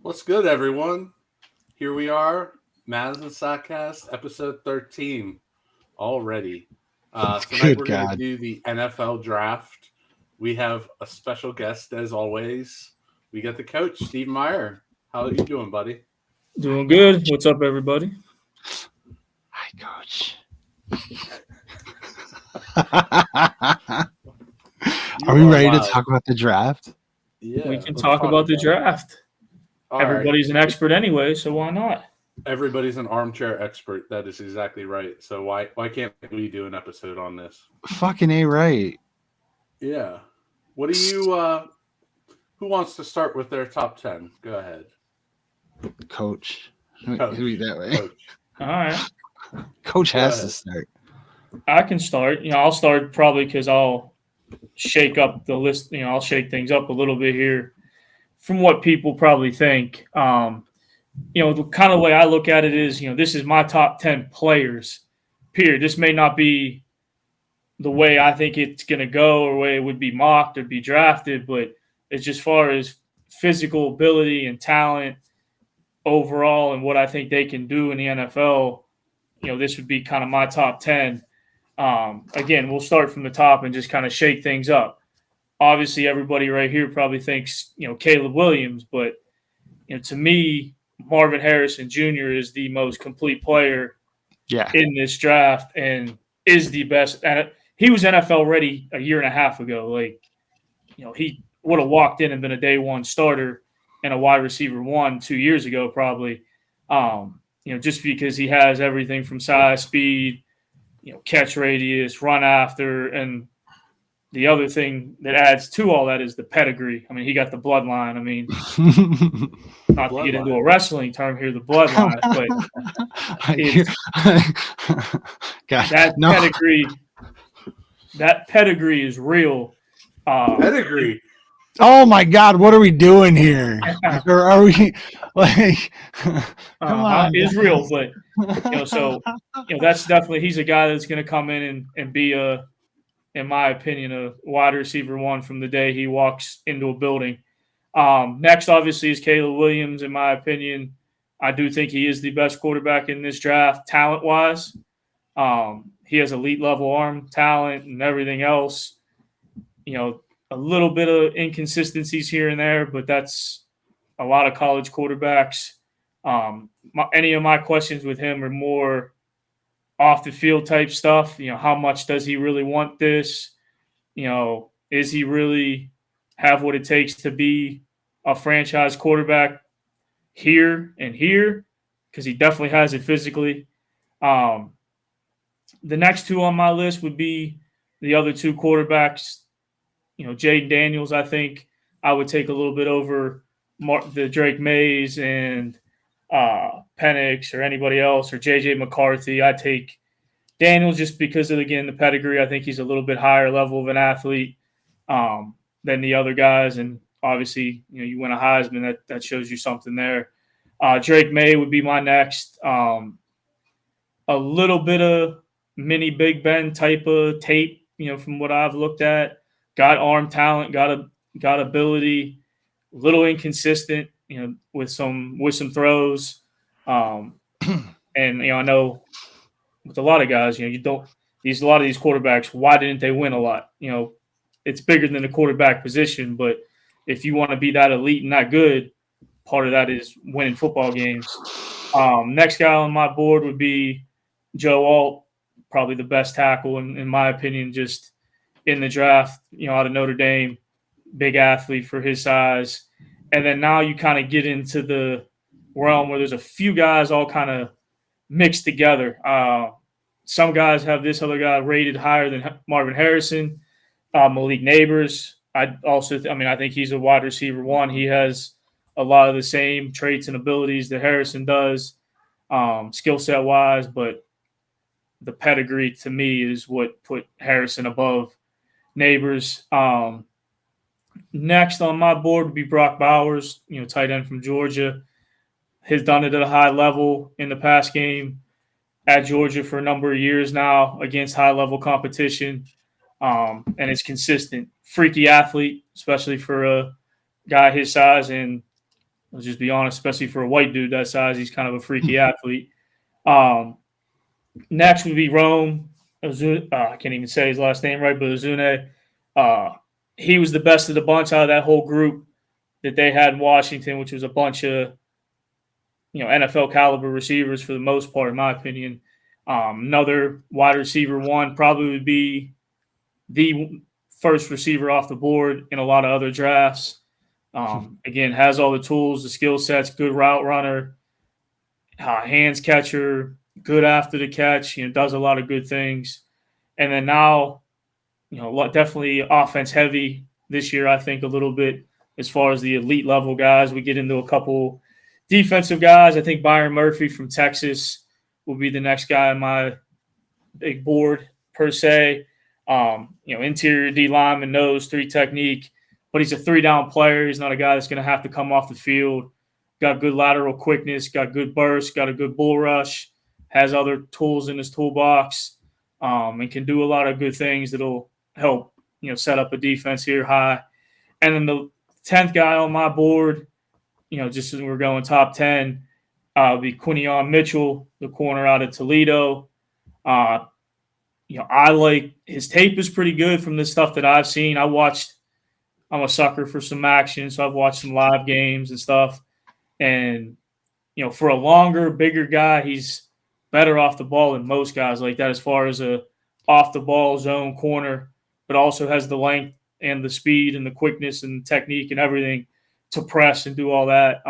What's good, everyone? Here we are, Madison Sodcast, episode 13 already. Tonight Good we're going to God. do the NFL draft. We have a special guest, as always. We got the coach, Steve Meyer. How are you doing, buddy? Hi, Doing good. coach. What's up, everybody? Hi, coach. You Are we are ready to wild. talk about the draft? We Yeah, can let's talk about the it. draft. All right. Everybody's an expert anyway, so why not? Everybody's an armchair expert. That is exactly right. So why can't we do an episode on this? Fucking A right. Yeah. What do you who wants to start with their top 10? Go ahead. Coach. Coach. Who that way? Coach. All right. Coach Go has ahead. to start. I can start. I'll start probably because I'll shake up the list. I'll shake things up a little bit here from what people probably think. The kind of way I look at it is, this is my top 10 players, period. This may not be the way I think it's going to go or way it would be mocked or be drafted, but it's just far as physical ability and talent overall and what I think they can do in the NFL, this would be kind of my top 10. Again, we'll start from the top and just kind of shake things up. Obviously, everybody right here probably thinks, Caleb Williams, but, to me, Marvin Harrison Jr. is the most complete player in this draft and is the best. And he was NFL ready a year and a half ago. He would have walked in and been a day one starter and a wide receiver 1 2 years ago, probably. Just because he has everything from size, speed, catch radius, run after, and the other thing that adds to all that is the pedigree. I mean, he got the bloodline. I mean, not to get into a wrestling term here, the bloodline, but that pedigree is real. Pedigree. Oh my God! What are we doing here? Or are we like? Come on, it's real, but that's definitely he's a guy that's going to come in and be in my opinion, a wide receiver 1 from the day he walks into a building. Next, obviously, is Caleb Williams. In my opinion, I do think he is the best quarterback in this draft, talent-wise. He has elite level arm talent and everything else. A little bit of inconsistencies here and there, but that's a lot of college quarterbacks. Any of my questions with him are more off the field type stuff. How much does he really want this? Is he really have what it takes to be a franchise quarterback here and here? Because he definitely has it physically. The next 2 on my list would be the other 2 quarterbacks. Jaden Daniels, I think I would take a little bit over the Drake Mays and Penix or anybody else, or J.J. McCarthy. I take Daniels just because of, again, the pedigree. I think he's a little bit higher level of an athlete than the other guys. And obviously, you win a Heisman, that shows you something there. Drake May would be my next. A little bit of mini Big Ben type of tape, from what I've looked at. Got arm talent, got ability, a little inconsistent, with some throws. And I know with a lot of guys, a lot of these quarterbacks, why didn't they win a lot? It's bigger than the quarterback position, but if you want to be that elite and that good, part of that is winning football games. Next guy on my board would be Joe Alt, probably the best tackle in my opinion, just in the draft, out of Notre Dame, big athlete for his size. And then now you kind of get into the realm where there's a few guys all kind of mixed together. Some guys have this other guy rated higher than Marvin Harrison, Malik Neighbors. I think he's a wide receiver 1. He has a lot of the same traits and abilities that Harrison does, skill set wise, but the pedigree to me is what put Harrison above Neighbors. Next on my board would be Brock Bowers, tight end from Georgia. Has done it at a high level in the past game at Georgia for a number of years now against high-level competition, and it's consistent. Freaky athlete, especially for a guy his size, and Let's just be honest, especially for a white dude that size, he's kind of a freaky athlete. Next would be Rome. I can't even say his last name right, but Azune. He was the best of the bunch out of that whole group that they had in Washington, which was a bunch of NFL caliber receivers for the most part, in my opinion. Another wide receiver one probably would be the first receiver off the board in a lot of other drafts. Again, has all the tools, the skill sets, good route runner, hands catcher, good after the catch, does a lot of good things. And then now, definitely offense heavy this year, I think a little bit as far as the elite level guys. We get into a couple defensive guys. I think Byron Murphy from Texas will be the next guy on my big board per se. Interior D lineman, nose, 3 technique, but he's a 3-down player. He's not a guy that's going to have to come off the field. Got good lateral quickness, got good burst, got a good bull rush, has other tools in his toolbox, and can do a lot of good things that'll help, set up a defense here high. And then the 10th guy on my board, just as we're going top 10, would be Quinion Mitchell, the corner out of Toledo. I like his tape is pretty good from the stuff that I've seen. I'm a sucker for some action, so I've watched some live games and stuff. And, for a longer, bigger guy, he's better off the ball than most guys like that as far as a off-the-ball zone corner, but also has the length and the speed and the quickness and technique and everything to press and do all that.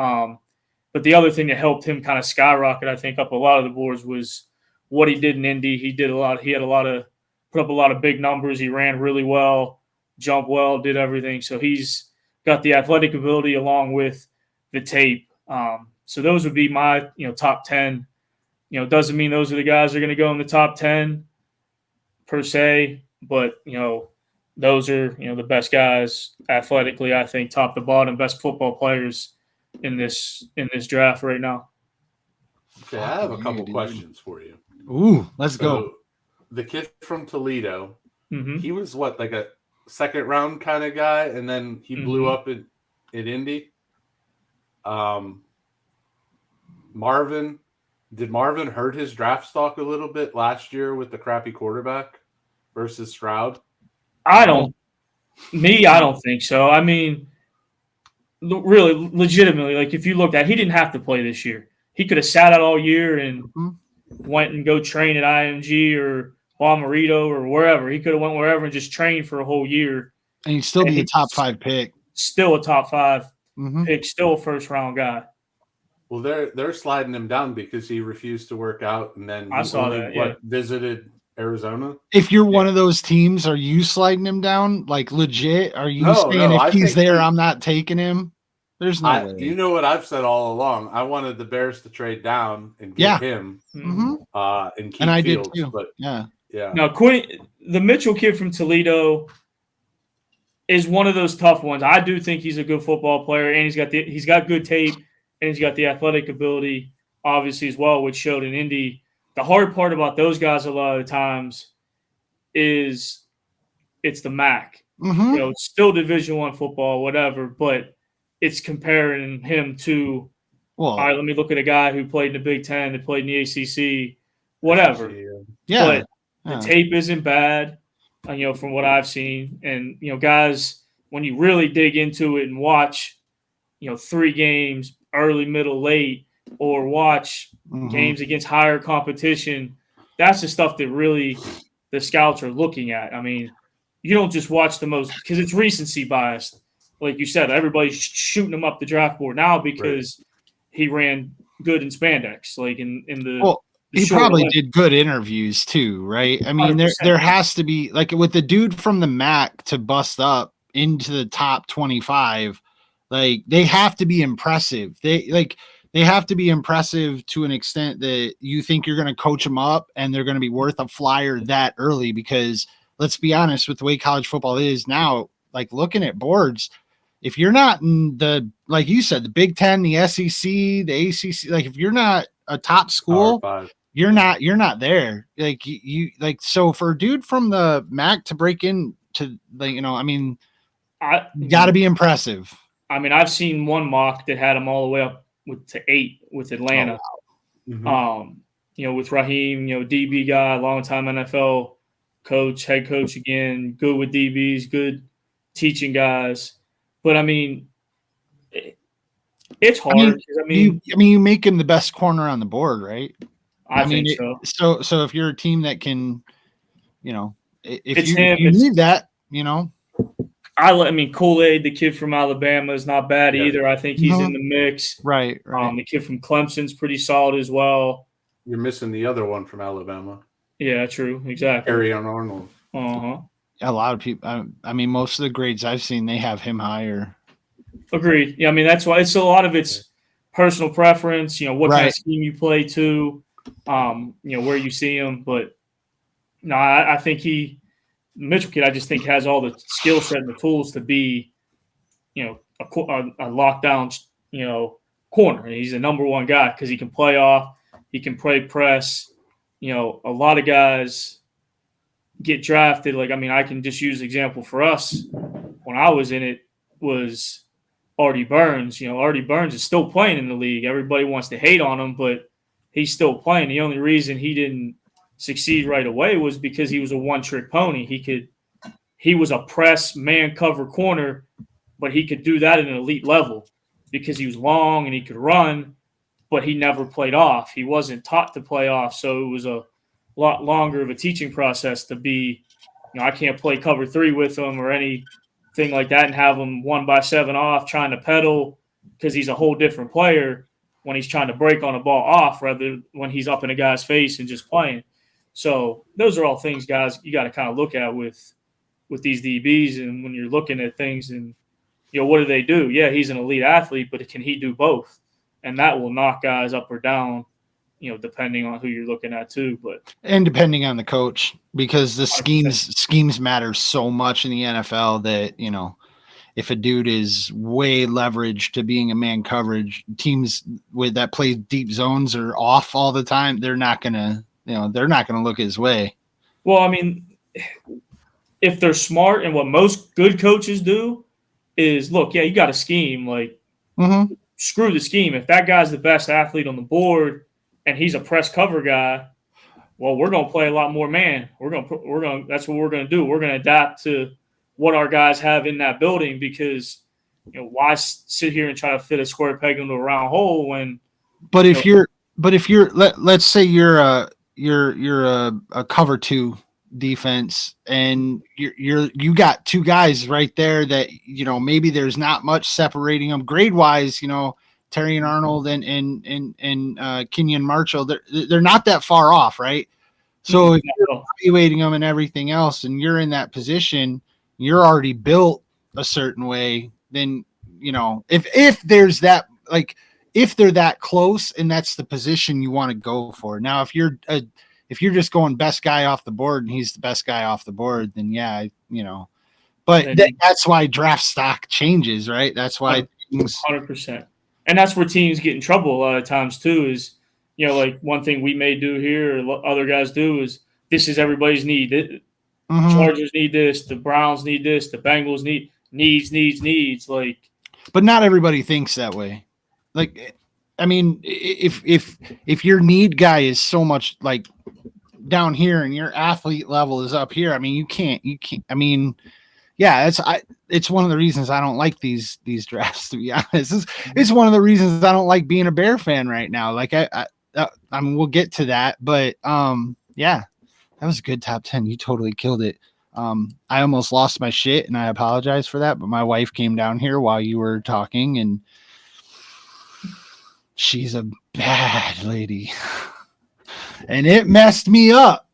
But the other thing that helped him kind of skyrocket, I think, up a lot of the boards was what he did in Indy. He put up a lot of big numbers. He ran really well, jumped well, did everything. So he's got the athletic ability along with the tape. So those would be my, top 10. Doesn't mean those are the guys that are going to go in the top 10 per se, but, those are, the best guys athletically, I think, top to bottom, best football players in this draft right now. Okay, I have a couple questions for you. Ooh, let's go. The kid from Toledo, Mm-hmm. he was like a second round kind of guy, and then he blew up in Indy. Marvin, did Marvin hurt his draft stock a little bit last year with the crappy quarterback versus Stroud? I don't think so. I mean, really, legitimately, like if you looked at, he didn't have to play this year. He could have sat out all year and went and go train at IMG or Bomarito or wherever. He could have went wherever and just trained for a whole year. And he'd still be a top 5 pick. Still a top 5 pick, still a first round guy. Well, they're sliding him down because he refused to work out, and then I saw that. Visited Arizona. If you're one of those teams, are you sliding him down? Like legit? Are you saying if he's there, I'm not taking him? There's no way. You know what I've said all along? I wanted the Bears to trade down and get him and keep and I Fields, did too. But yeah. Now, the Mitchell kid from Toledo is one of those tough ones. I do think he's a good football player, and he's got good tape, and he's got the athletic ability, obviously, as well, which showed in Indy. The hard part about those guys a lot of the times is it's the MAC. It's still Division I football, whatever, but it's comparing him to, all right, let me look at a guy who played in the Big Ten, that played in the ACC, whatever. Yeah. But the tape isn't bad, from what I've seen. And, guys, when you really dig into it and watch, 3 games, early, middle, late, or watch games against higher competition, that's the stuff that really the scouts are looking at. I mean, you don't just watch the most – because it's recency biased. Like you said, everybody's shooting him up the draft board now because he ran good in spandex, like in the well, he probably did good interviews too, right? I mean, there has to be, like with the dude from the MAC to bust up into the top 25, like they have to be impressive. They have to be impressive to an extent that you think you're going to coach them up and they're going to be worth a flyer that early, because let's be honest, with the way college football is now, like looking at boards, if you're not in the, like you said, the Big Ten, the SEC, the ACC, like if you're not a top school, you're not there. Like you like, so for a dude from the MAC to break into the, I mean, you got to be impressive. I mean, I've seen one mock that had him all the way up to 8 with Atlanta. With Raheem, DB guy, longtime NFL coach, head coach again, good with DBs, good teaching guys. But I mean, it's hard. You make him the best corner on the board, right? I think so. So if you're a team that can, if it's you him, need that, Kool-Aid, the kid from Alabama, is not bad either. I think he's in the mix. Right. The kid from Clemson's pretty solid as well. You're missing the other one from Alabama. Yeah, true. Exactly. Arian Arnold. A lot of people. Most of the grades I've seen, they have him higher. Agreed. Yeah, that's why it's a lot of it's personal preference. What kind of scheme you play to. Where you see him, but no, I think Mitchell kid. I just think has all the skill set and the tools to be, a lockdown, corner. He's the number one guy because he can play off. He can play press. A lot of guys get drafted. I can just use example for us. When I was in it, was Artie Burns. Artie Burns is still playing in the league. Everybody wants to hate on him, but he's still playing. The only reason he didn't succeed right away was because he was a one-trick pony. He was a press man cover corner, but he could do that at an elite level because he was long and he could run. But he never played off. He wasn't taught to play off, so it was a lot longer of a teaching process to be, I can't play cover 3 with him or anything like that and have him 1x7 off trying to pedal because he's a whole different player when he's trying to break on a ball off rather when he's up in a guy's face and just playing. So those are all things, guys, you got to kind of look at with these DBs and when you're looking at things and, what do they do? Yeah, he's an elite athlete, but can he do both? And that will knock guys up or down, depending on who you're looking at too. And depending on the coach, because the schemes matter so much in the NFL that, if a dude is way leveraged to being a man coverage, teams that play deep zones are off all the time. They're not gonna look his way. Well, if they're smart and what most good coaches do is look, you got a scheme, screw the scheme. If that guy's the best athlete on the board and he's a press cover guy, well, we're going to play a lot more man. That's what we're going to do. We're going to adapt to what our guys have in that building because, why sit here and try to fit a square peg into a round hole when. But if let's say you're a cover 2 defense and you got 2 guys right there that maybe there's not much separating them grade wise, Terrion Arnold and Kenyon Marshall, they're not that far off, right? So if you're evaluating them and everything else and you're in that position, you're already built a certain way, then if there's that, if they're that close and that's the position you want to go for. Now if you're just going best guy off the board and he's the best guy off the board, then but that's why draft stock changes, right? That's why 100%. And that's where teams get in trouble a lot of times too is, one thing we may do here or other guys do is this is everybody's need. Chargers need this, the Browns need this, the Bengals needs. But not everybody thinks that way. If your need guy is so much down here and your athlete level is up here, you can't. It's one of the reasons I don't like these drafts, to be honest. It's one of the reasons I don't like being a Bear fan right now. We'll get to that, but that was a good top 10. You totally killed it. I almost lost my shit and I apologize for that, but my wife came down here while you were talking and she's a bad lady and it messed me up,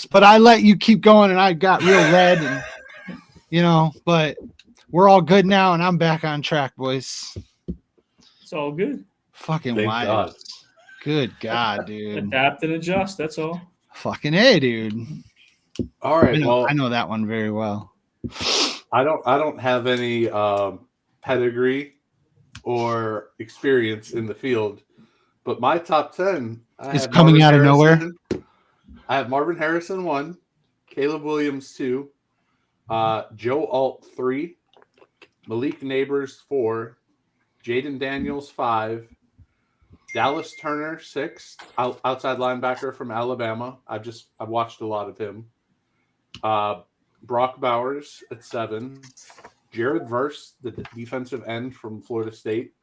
but I let you keep going and I got real red and but we're all good now and I'm back on track, boys. It's all good. Fucking wild. Good God, dude. Adapt and adjust. That's all. Fucking A, dude. All right. I know that one very well. I don't have any pedigree or experience in the field, but my top 10 is coming out of nowhere. I have Marvin Harrison 1, Caleb Williams 2, Joe Alt 3, Malik Neighbors 4, Jaden Daniels 5, Dallas Turner 6, outside linebacker from Alabama. I've watched a lot of him. Brock Bowers at 7, Jared Verse, the defensive end from Florida State.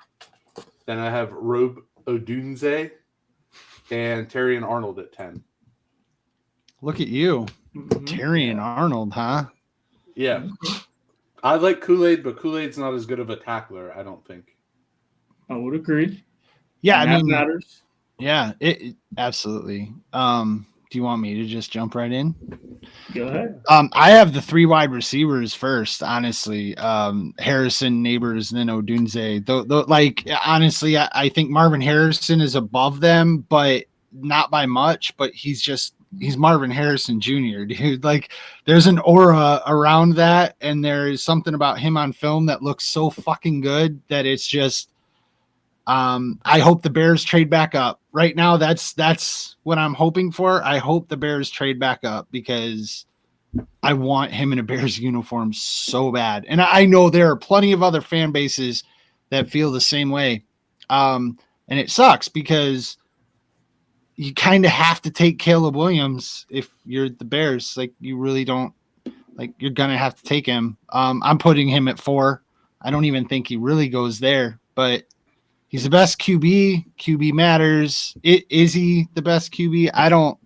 Then I have Robe Odunze and Terrion Arnold at 10. Look at you, Terrion Arnold, huh? Yeah. I like Kool-Aid, but Kool-Aid's not as good of a tackler, I don't think. I would agree. Yeah, And I that mean, matters. yeah, it absolutely. Do you want me to just jump right in? Go ahead. I have the 3 wide receivers first, honestly. Harrison, Neighbors, and then Odunze. Like, honestly, I think Marvin Harrison is above them, but not by much. But he's Marvin Harrison Jr., dude. Like, there's an aura around that, and there is something about him on film that looks so fucking good that it's just. I hope the Bears trade back up. Right now, that's what I'm hoping for. I hope the Bears trade back up because I want him in a Bears uniform so bad. And I know there are plenty of other fan bases that feel the same way. And it sucks because you kind of have to take Caleb Williams if you're the Bears. Like, you really don't. Like, you're going to have to take him. I'm putting him at 4. I don't even think he really goes there, but he's the best QB. QB matters. Is he the best QB? I don't.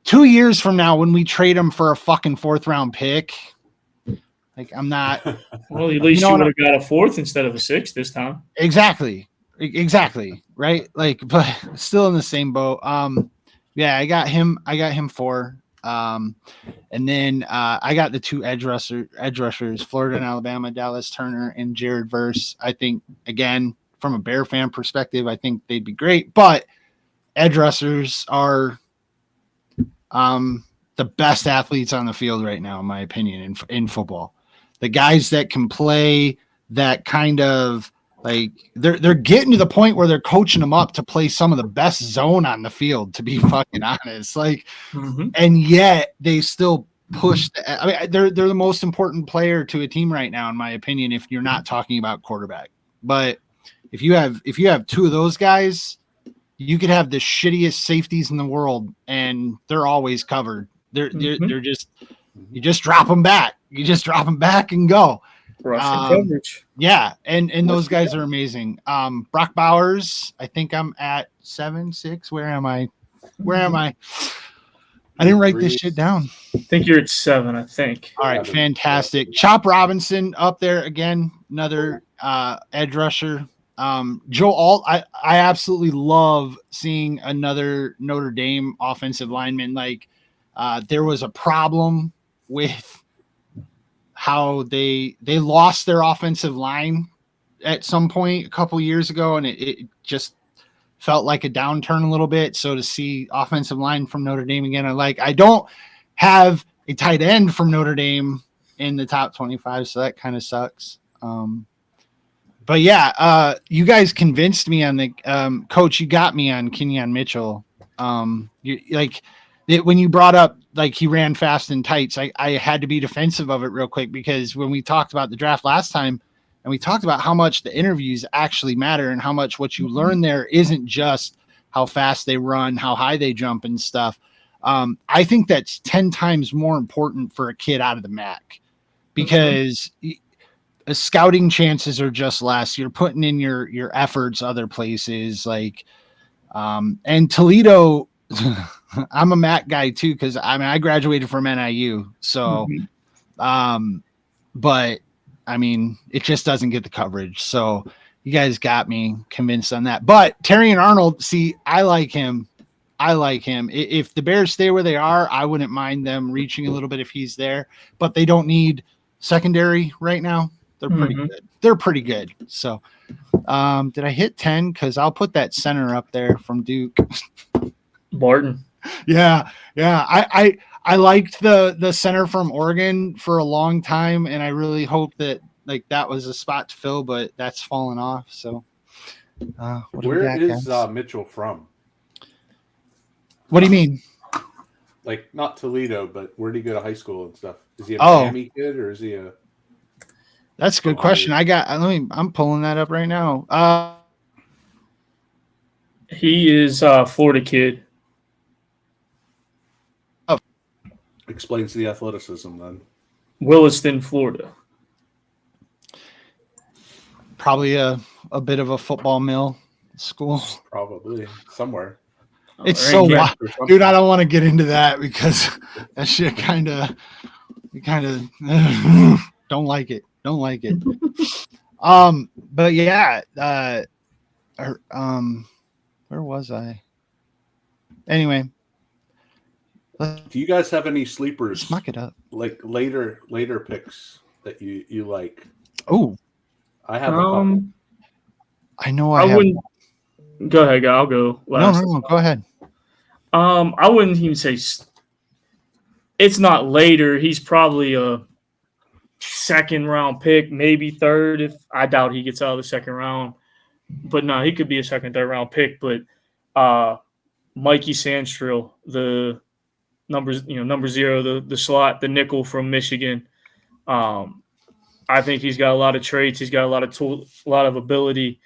2 years from now, when we trade him for a fucking 4th round pick, like, I'm not. Well, at least you would have got a 4th instead of a 6th this time. Exactly. Right. Like, but still in the same boat. Yeah, I got him 4. And then I got the 2 edge rushers, Florida and Alabama, Dallas Turner and Jared Verse. I think, again, from a Bear fan perspective, I think they'd be great, but edge rushers are the best athletes on the field right now, in my opinion, in football. The guys that can play that kind of like they're getting to the point where they're coaching them up to play some of the best zone on the field, to be fucking honest. Like, and yet they still push. I mean, they're the most important player to a team right now, in my opinion, if you're not talking about quarterback. But if you have 2 of those guys, you could have the shittiest safeties in the world, and they're always covered. They're just you just drop them back. You just drop them back and go. Rushing coverage. Yeah, and those guys are amazing. Brock Bowers, I think I'm at 7, 6. Where am I? I didn't write this shit down. I think you're at 7, I think. All right, fantastic. Chop Robinson up there again, another edge rusher. Joe Alt, I absolutely love seeing another Notre Dame offensive lineman. Like, there was a problem with how they lost their offensive line at some point a couple years ago, and it just felt like a downturn a little bit. So to see offensive line from Notre Dame again, I don't have a tight end from Notre Dame in the top 25, so that kind of sucks. But yeah, you guys convinced me on the coach. You got me on Kenyon Mitchell. When you brought up like he ran fast in tights, I had to be defensive of it real quick, because when we talked about the draft last time, and we talked about how much the interviews actually matter and how much what you learn there isn't just how fast they run, how high they jump and stuff. I think that's 10 times more important for a kid out of the MAC, because scouting chances are just less. You're putting in your efforts other places, like and Toledo. I'm a MAC guy too, because I graduated from NIU, so but I mean, it just doesn't get the coverage. So you guys got me convinced on that. But Terrion Arnold, see, I like him. If the Bears stay where they are, I wouldn't mind them reaching a little bit if he's there, but they don't need secondary right now. They're pretty good. They're pretty good. So did I hit 10? Because I'll put that center up there from Duke. Barton. Yeah. I liked the center from Oregon for a long time, and I really hope that like that was a spot to fill, but that's fallen off. So where is Mitchell from? What do you mean? Like, not Toledo, but where did he go to high school and stuff? Is he a Miami kid, or is he a That's a good question. I'm pulling that up right now. He is Florida kid. Explains the athleticism then. Williston, Florida. Probably a bit of a football mill school. Probably somewhere. It's Or so in- wild. Or something. Dude, I don't want to get into that because that shit kind of don't like it. Don't like it. But yeah, where was I? Anyway, Do you guys have any sleepers? smuck it up. Like later picks that you like? Oh, I have a couple. I know I have. wouldn't. Go ahead, I'll go last. No, go ahead. I wouldn't even say it's not later. He's probably a second round pick, maybe third. If I doubt he gets out of the second round, but no, he could be a second, third round pick. But Mikey Sandstrill, the number 0, the slot, the nickel from Michigan. I think he's got a lot of traits. He's got a lot of a lot of ability,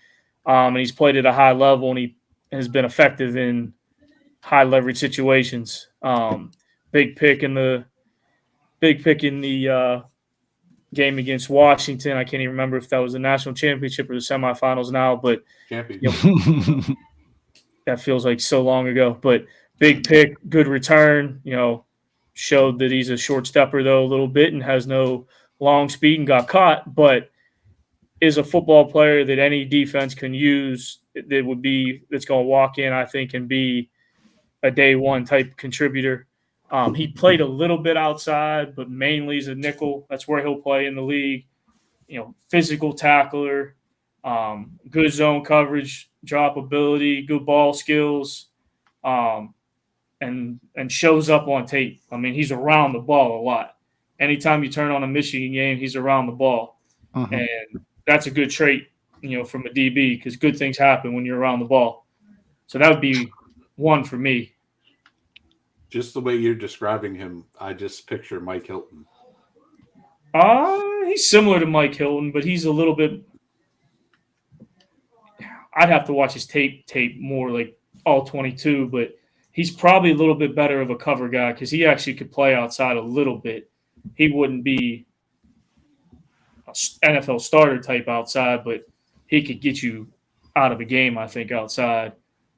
and he's played at a high level, and he has been effective in high leverage situations. Big pick in the game against Washington. I can't even remember if that was the national championship or the semifinals now, but Champion. that feels like so long ago. But big pick, good return. Showed that he's a short stepper though a little bit and has no long speed and got caught, but is a football player that any defense can use. That's going to walk in, I think, and be a day one type contributor. He played a little bit outside, but mainly as a nickel. That's where he'll play in the league. Physical tackler, good zone coverage, drop ability, good ball skills, and shows up on tape. I mean, he's around the ball a lot. Anytime you turn on a Michigan game, he's around the ball. Uh-huh. And that's a good trait, from a DB, because good things happen when you're around the ball. So that would be one for me. Just the way you're describing him, I just picture Mike Hilton. He's similar to Mike Hilton, but he's a little bit – I'd have to watch his tape more, like all 22, but he's probably a little bit better of a cover guy because he actually could play outside a little bit. He wouldn't be an NFL starter type outside, but he could get you out of a game, I think, outside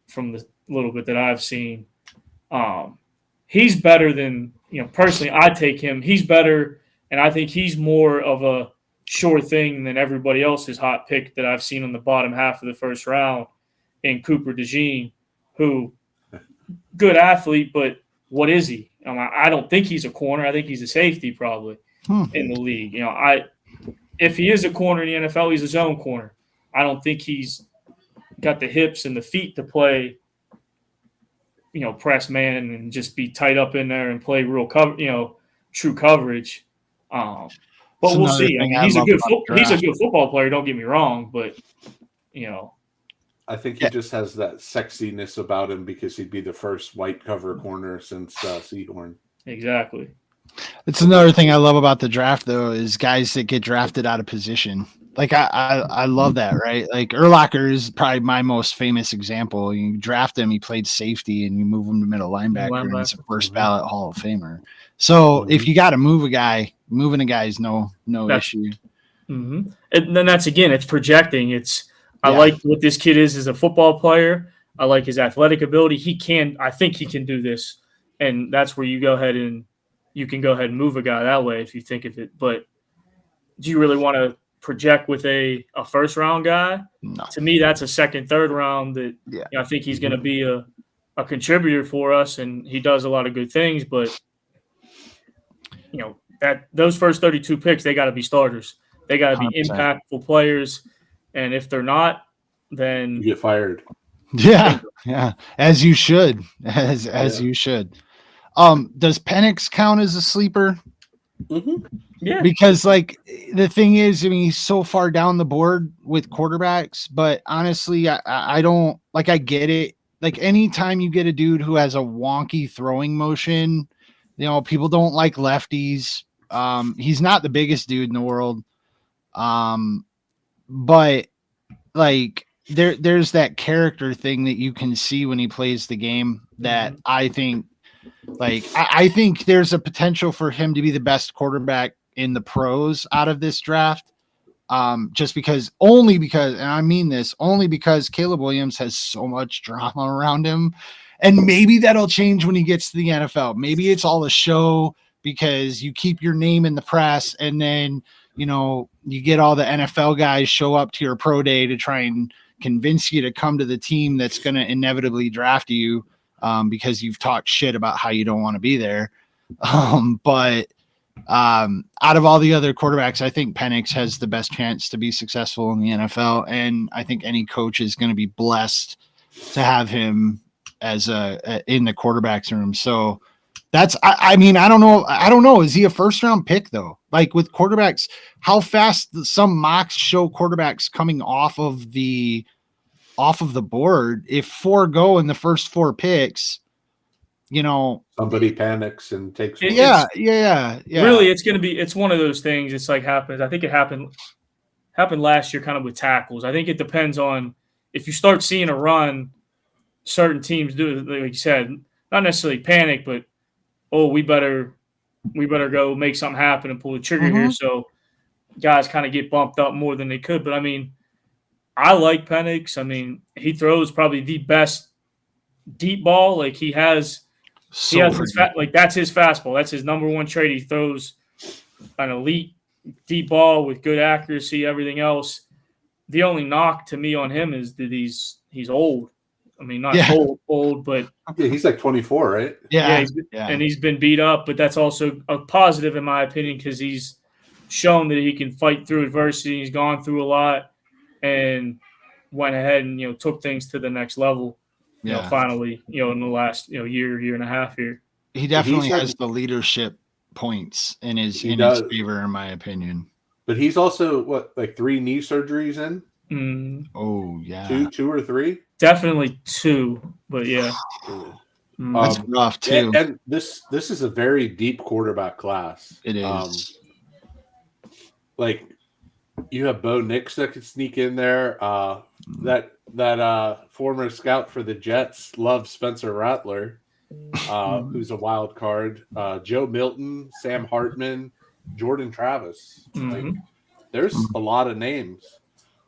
from the little bit that I've seen. He's better than, personally, I take him. He's better, and I think he's more of a sure thing than everybody else's hot pick that I've seen on the bottom half of the first round in Cooper DeJean, who good athlete, but what is he? I don't think he's a corner. I think he's a safety probably in the league. If he is a corner in the NFL, he's a zone corner. I don't think he's got the hips and the feet to play, press man and just be tight up in there and play real cover, true coverage. But we'll see. He's a good football player. Don't get me wrong, but I think he just has that sexiness about him because he'd be the first white cover corner since Seahorn. Exactly. It's another thing I love about the draft, though, is guys that get drafted out of position. Like I love that, right? Like Urlacher is probably my most famous example. You draft him, he played safety, and you move him to middle linebacker, and he's a first ballot Hall of Famer. So if you got to move a guy, moving a guy is no issue. Mm-hmm. And then that's again, it's projecting. I like what this kid is as a football player. I like his athletic ability. I think he can do this, and that's where you can go ahead and move a guy that way if you think of it. But do you really want to project with a first round guy? No. To me, that's a second, third round that I think he's going to be a contributor for us, and he does a lot of good things. But that those first 32 picks, they got to be starters. They got to be 100%. impactful players, and if they're not, then You get fired. Yeah, as you should, as you should. Does Penix count as a sleeper? Mm-hmm. Yeah, Because the thing is, he's so far down the board with quarterbacks, but honestly, I don't I get it. Like anytime you get a dude who has a wonky throwing motion, people don't like lefties. He's not the biggest dude in the world. But like there's that character thing that you can see when he plays the game that I think I think there's a potential for him to be the best quarterback in the pros out of this draft. Just only because, and I mean this, only because Caleb Williams has so much drama around him. And maybe that'll change when he gets to the NFL. Maybe it's all a show because you keep your name in the press and then, you get all the NFL guys show up to your pro day to try and convince you to come to the team that's going to inevitably draft you because you've talked shit about how you don't want to be there. But out of all the other quarterbacks, I think Penix has the best chance to be successful in the NFL. And I think any coach is going to be blessed to have him as in the quarterback's room. So that's, I mean, I don't know. Is he a first round pick though? Like with quarterbacks, how fast some mocks show quarterbacks coming off of the board. If 4 go in the first 4 picks, somebody panics and takes. Yeah. Really, it's one of those things. It's like happens. I think it happened last year, kind of with tackles. I think it depends on if you start seeing a run. Certain teams do, like you said, not necessarily panic, but we better go make something happen and pull the trigger here. So guys kind of get bumped up more than they could. But I mean, I like Penix. I mean, he throws probably the best deep ball. Like he has that's his fastball. That's his number one trait. He throws an elite deep ball with good accuracy. Everything else. The only knock to me on him is that he's old. I mean, not old, but he's like 24, right? Yeah, and he's been beat up. But that's also a positive in my opinion because he's shown that he can fight through adversity. He's gone through a lot and went ahead and took things to the next level. Finally, in the last year and a half here. He definitely has the leadership points in his favor, in my opinion. But he's also 3 knee surgeries in? Oh yeah, 2 or 3? Definitely 2, but yeah, that's rough too. And this is a very deep quarterback class. It is. You have Bo Nix that could sneak in there. That former scout for the Jets loves Spencer Rattler, who's a wild card. Joe Milton, Sam Hartman, Jordan Travis. There's a lot of names.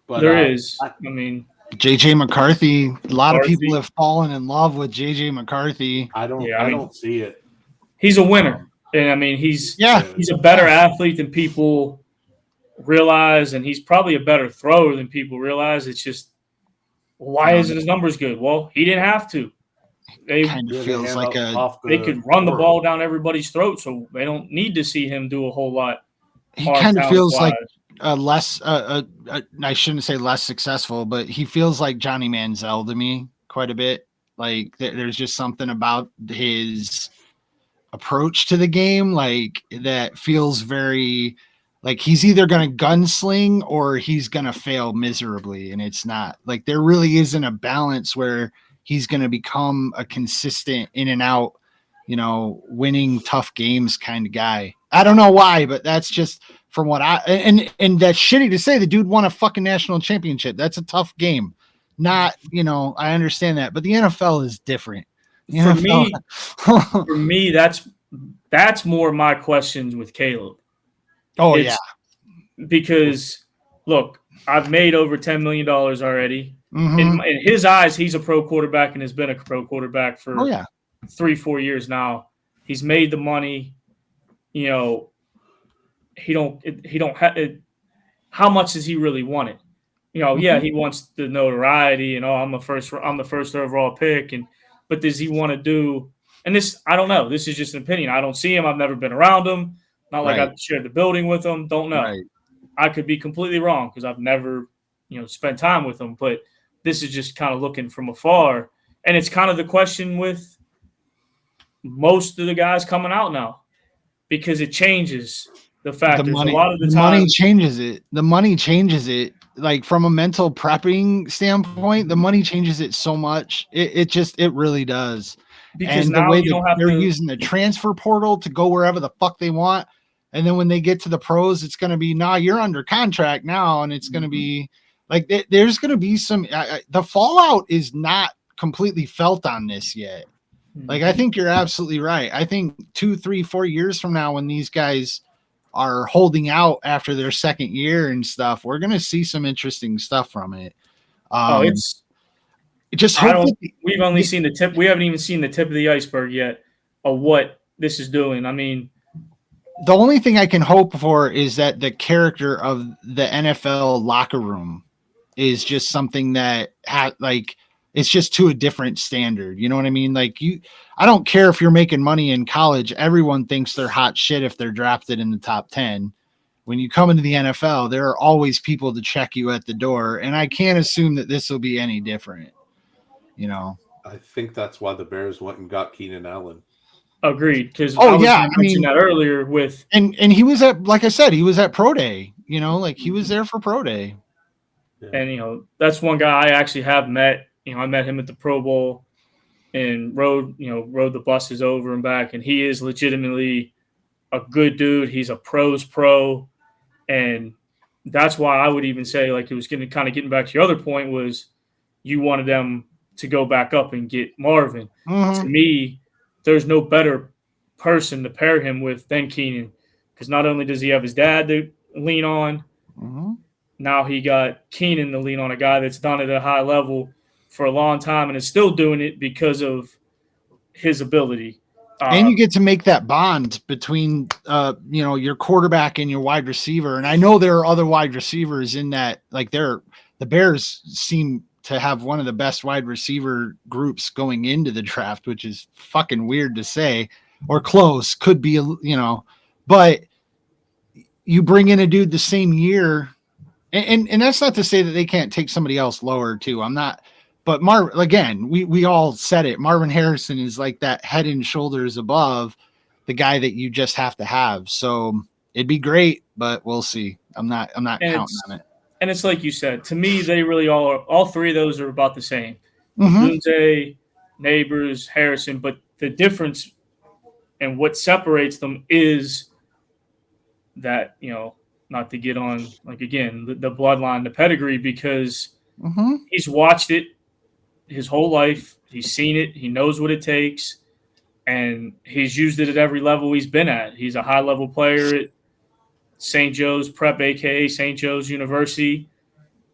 But there is. I mean, JJ McCarthy. A lot of people have fallen in love with JJ McCarthy. I don't see it. He's a winner, and I mean he's a better athlete than people realize, and he's probably a better thrower than people realize. It's just why isn't his numbers good? Well, he didn't have to. They kind of feels like they could run the ball down everybody's throat, so they don't need to see him do a whole lot. He kind of feels like less. I shouldn't say less successful, but he feels like Johnny Manziel to me quite a bit. Like there's just something about his approach to the game, that feels very. Like he's either going to gunsling or he's going to fail miserably. And it's not there really isn't a balance where he's going to become a consistent in and out, winning tough games kind of guy. I don't know why, but that's just from what and that's shitty to say. The dude won a fucking national championship. That's a tough game. Not, I understand that, but the NFL is different. For me, that's more my questions with Caleb. Oh, yeah. Because, look, I've made over $10 million already. In his eyes, he's a pro quarterback and has been a pro quarterback for 3-4 years now. He's made the money. He don't have it. How much does he really want it? He wants the notoriety and I'm the first overall pick. But does he want to do? And this, I don't know. This is just an opinion. I don't see him. I've never been around him. Not like I've shared the building with him. Don't know. Right. I could be completely wrong because I've never, spent time with him. But this is just kind of looking from afar. And it's kind of the question with most of the guys coming out now because it changes the factors. A lot of the time, money changes it. The money changes it. Like from a mental prepping standpoint, the money changes it so much. It really does. Because and now the way they're using the transfer portal to go wherever the fuck they want. And then when they get to the pros, it's going to be, nah, you're under contract now. And it's going to be like, there's going to be some, the fallout is not completely felt on this yet. Like, I think you're absolutely right. I think 2, 3, 4 years from now, when these guys are holding out after their second year and stuff, we're going to see some interesting stuff from it. It's just we've only seen the tip. We haven't even seen the tip of the iceberg yet of what this is doing. I mean, the only thing I can hope for is that the character of the NFL locker room is just something that it's just to a different standard. You know what I mean? Like, I don't care if you're making money in college. Everyone thinks they're hot shit if they're drafted in the top 10. When you come into the NFL, there are always people to check you at the door. And I can't assume that this will be any different. You know, I think that's why the Bears went and got Keenan Allen. Agreed. Because I mentioned that earlier with and he was at, like I said, he was at Pro Day. You know, like he was there for Pro Day. Yeah. And that's one guy I actually have met. I met him at the Pro Bowl and rode the buses over and back. And he is legitimately a good dude. He's a pro's pro, and that's why I would even say, like, it was getting back to your other point, was you wanted them to go back up and get Marvin. Mm-hmm. To me, there's no better person to pair him with than Keenan, because not only does he have his dad to lean on, now he got Keenan to lean on, a guy that's done it at a high level for a long time and is still doing it because of his ability. And you get to make that bond between, your quarterback and your wide receiver. And I know there are other wide receivers in that, like the Bears seem to have one of the best wide receiver groups going into the draft, which is fucking weird to say, or close, could be, but you bring in a dude the same year. And that's not to say that they can't take somebody else lower too. I'm not, but again, we all said it. Marvin Harrison is like that head and shoulders above the guy that you just have to have. So it'd be great, but we'll see. I'm not counting on it. And it's like you said, to me, they really all three of those are about the same. Mm-hmm. Dunze, Neighbors, Harrison, but the difference and what separates them is that, not to get on, like, again, the bloodline, the pedigree, because he's watched it his whole life. He's seen it. He knows what it takes, and he's used it at every level he's been at. He's a high-level player at St. Joe's Prep, a.k.a. St. Joe's University,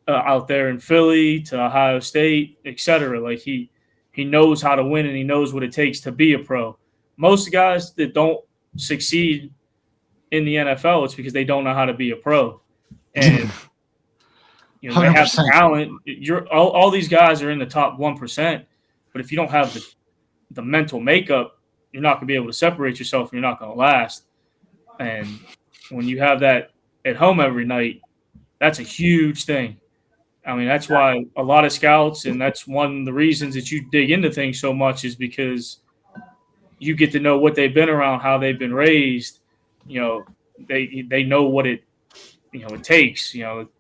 out there in Philly, to Ohio State, etc. Like, he knows how to win, and he knows what it takes to be a pro. Most guys that don't succeed in the NFL, it's because they don't know how to be a pro. And they have talent. All these guys are in the top 1%, but if you don't have the mental makeup, you're not going to be able to separate yourself, and you're not going to last. And when you have that at home every night, that's a huge thing. I mean, that's why a lot of scouts, and that's one of the reasons that you dig into things so much, is because you get to know what they've been around, how they've been raised. They know what it takes.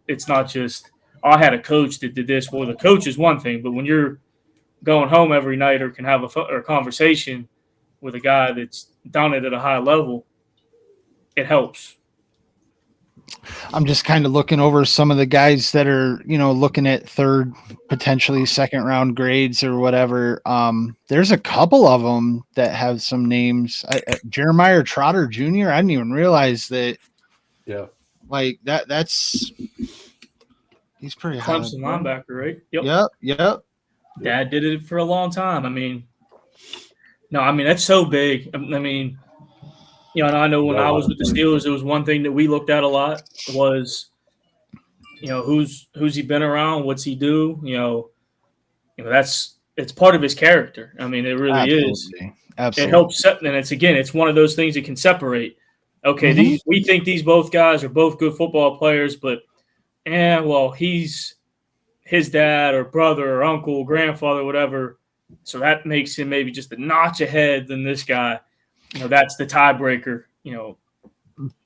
It's not just, I had a coach that did this. Well, the coach is one thing, but when you're going home every night, or can have a conversation with a guy that's done it at a high level, it helps. I'm just kind of looking over some of the guys that are, looking at third, potentially second round grades or whatever. There's a couple of them that have some names. Jeremiah Trotter Jr. I didn't even realize that. Yeah. Like that's he's pretty high. Clemson linebacker, right? Yep. Dad did it for a long time. That's so big. And I know when I was with the Steelers, it was one thing that we looked at a lot was, who's he been around? What's he do? It's part of his character. It really is. Absolutely. It helps. And it's one of those things that can separate. Okay, we think these both guys are both good football players, but, he's his dad or brother or uncle, or grandfather, whatever. So that makes him maybe just a notch ahead than this guy. That's the tiebreaker.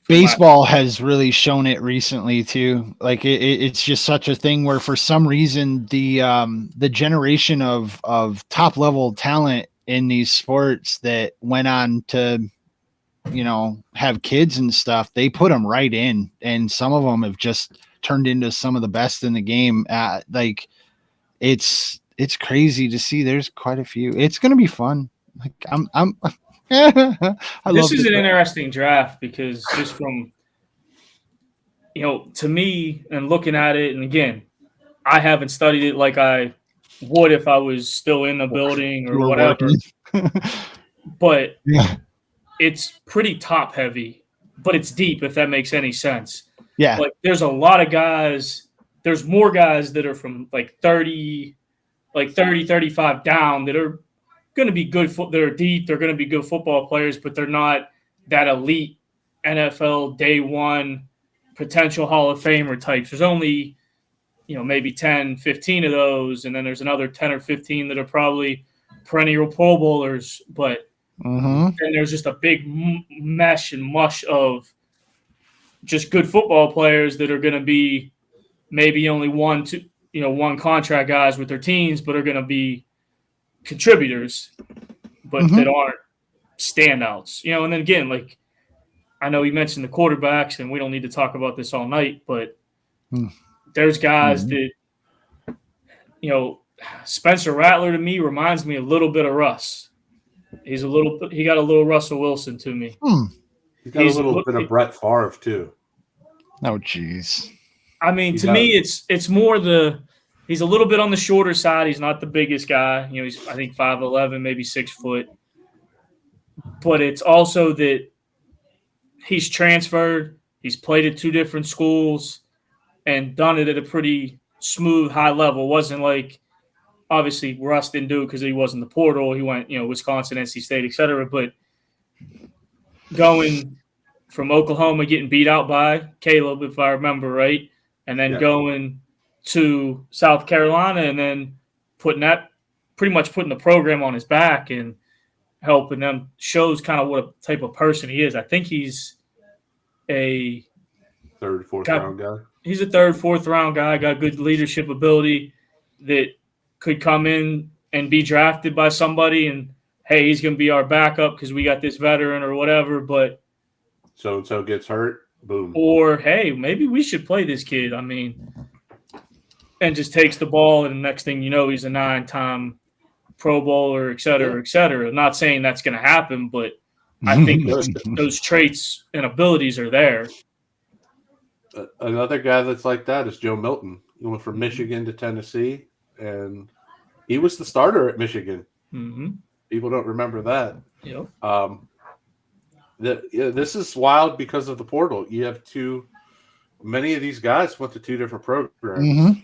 Baseball has really shown it recently too. Like it's just such a thing where, for some reason, the generation of top level talent in these sports that went on to have kids and stuff, they put them right in, and some of them have just turned into some of the best in the game. It's crazy to see. There's quite a few. It's going to be fun. Like this is an interesting draft because just from, to me and looking at it, and again, I haven't studied it like I would if I was still in the building or whatever. But yeah, it's pretty top heavy, but it's deep, if that makes any sense. Yeah. Like there's a lot of guys, there's more guys that are from like 30, 35 down that are going to be good. They're deep. They're going to be good football players, but they're not that elite NFL day one potential Hall of Famer types. There's only, maybe 10, 15 of those. And then there's another 10 or 15 that are probably perennial Pro Bowlers. But then there's just a big mesh and mush of just good football players that are going to be maybe only one contract guys with their teams, but are going to be contributors, but that aren't standouts. And then again, like I know you mentioned the quarterbacks, and we don't need to talk about this all night, but there's guys that, Spencer Rattler to me reminds me a little bit of Russ. He got a little Russell Wilson to me. He's got a little bit of Brett Favre too. Oh, geez. I mean, to me, it's more he's a little bit on the shorter side. He's not the biggest guy. He's, I think, 5'11", maybe 6 foot. But it's also that he's transferred. He's played at 2 different schools and done it at a pretty smooth, high level. It wasn't like, obviously, Russ didn't do it because he wasn't the portal. He went, Wisconsin, NC State, et cetera. But going from Oklahoma, getting beat out by Caleb, if I remember right, and then going to South Carolina and then putting the program on his back and helping them shows kind of what type of person he is. I think he's a 3rd, 4th round guy. He's a 3rd, 4th round guy, got good leadership ability that could come in and be drafted by somebody and, hey, he's going to be our backup because we got this veteran or whatever, but so-and-so gets hurt, boom. Or, hey, maybe we should play this kid. I mean, and just takes the ball, and the next thing you know, he's a 9-time Pro Bowler, et cetera, et cetera. I'm not saying that's going to happen, but I think those traits and abilities are there. Another guy that's like that is Joe Milton. He went from Michigan to Tennessee, and he was the starter at Michigan. People don't remember that. Yep. This is wild because of the portal. You have many of these guys went to 2 different programs.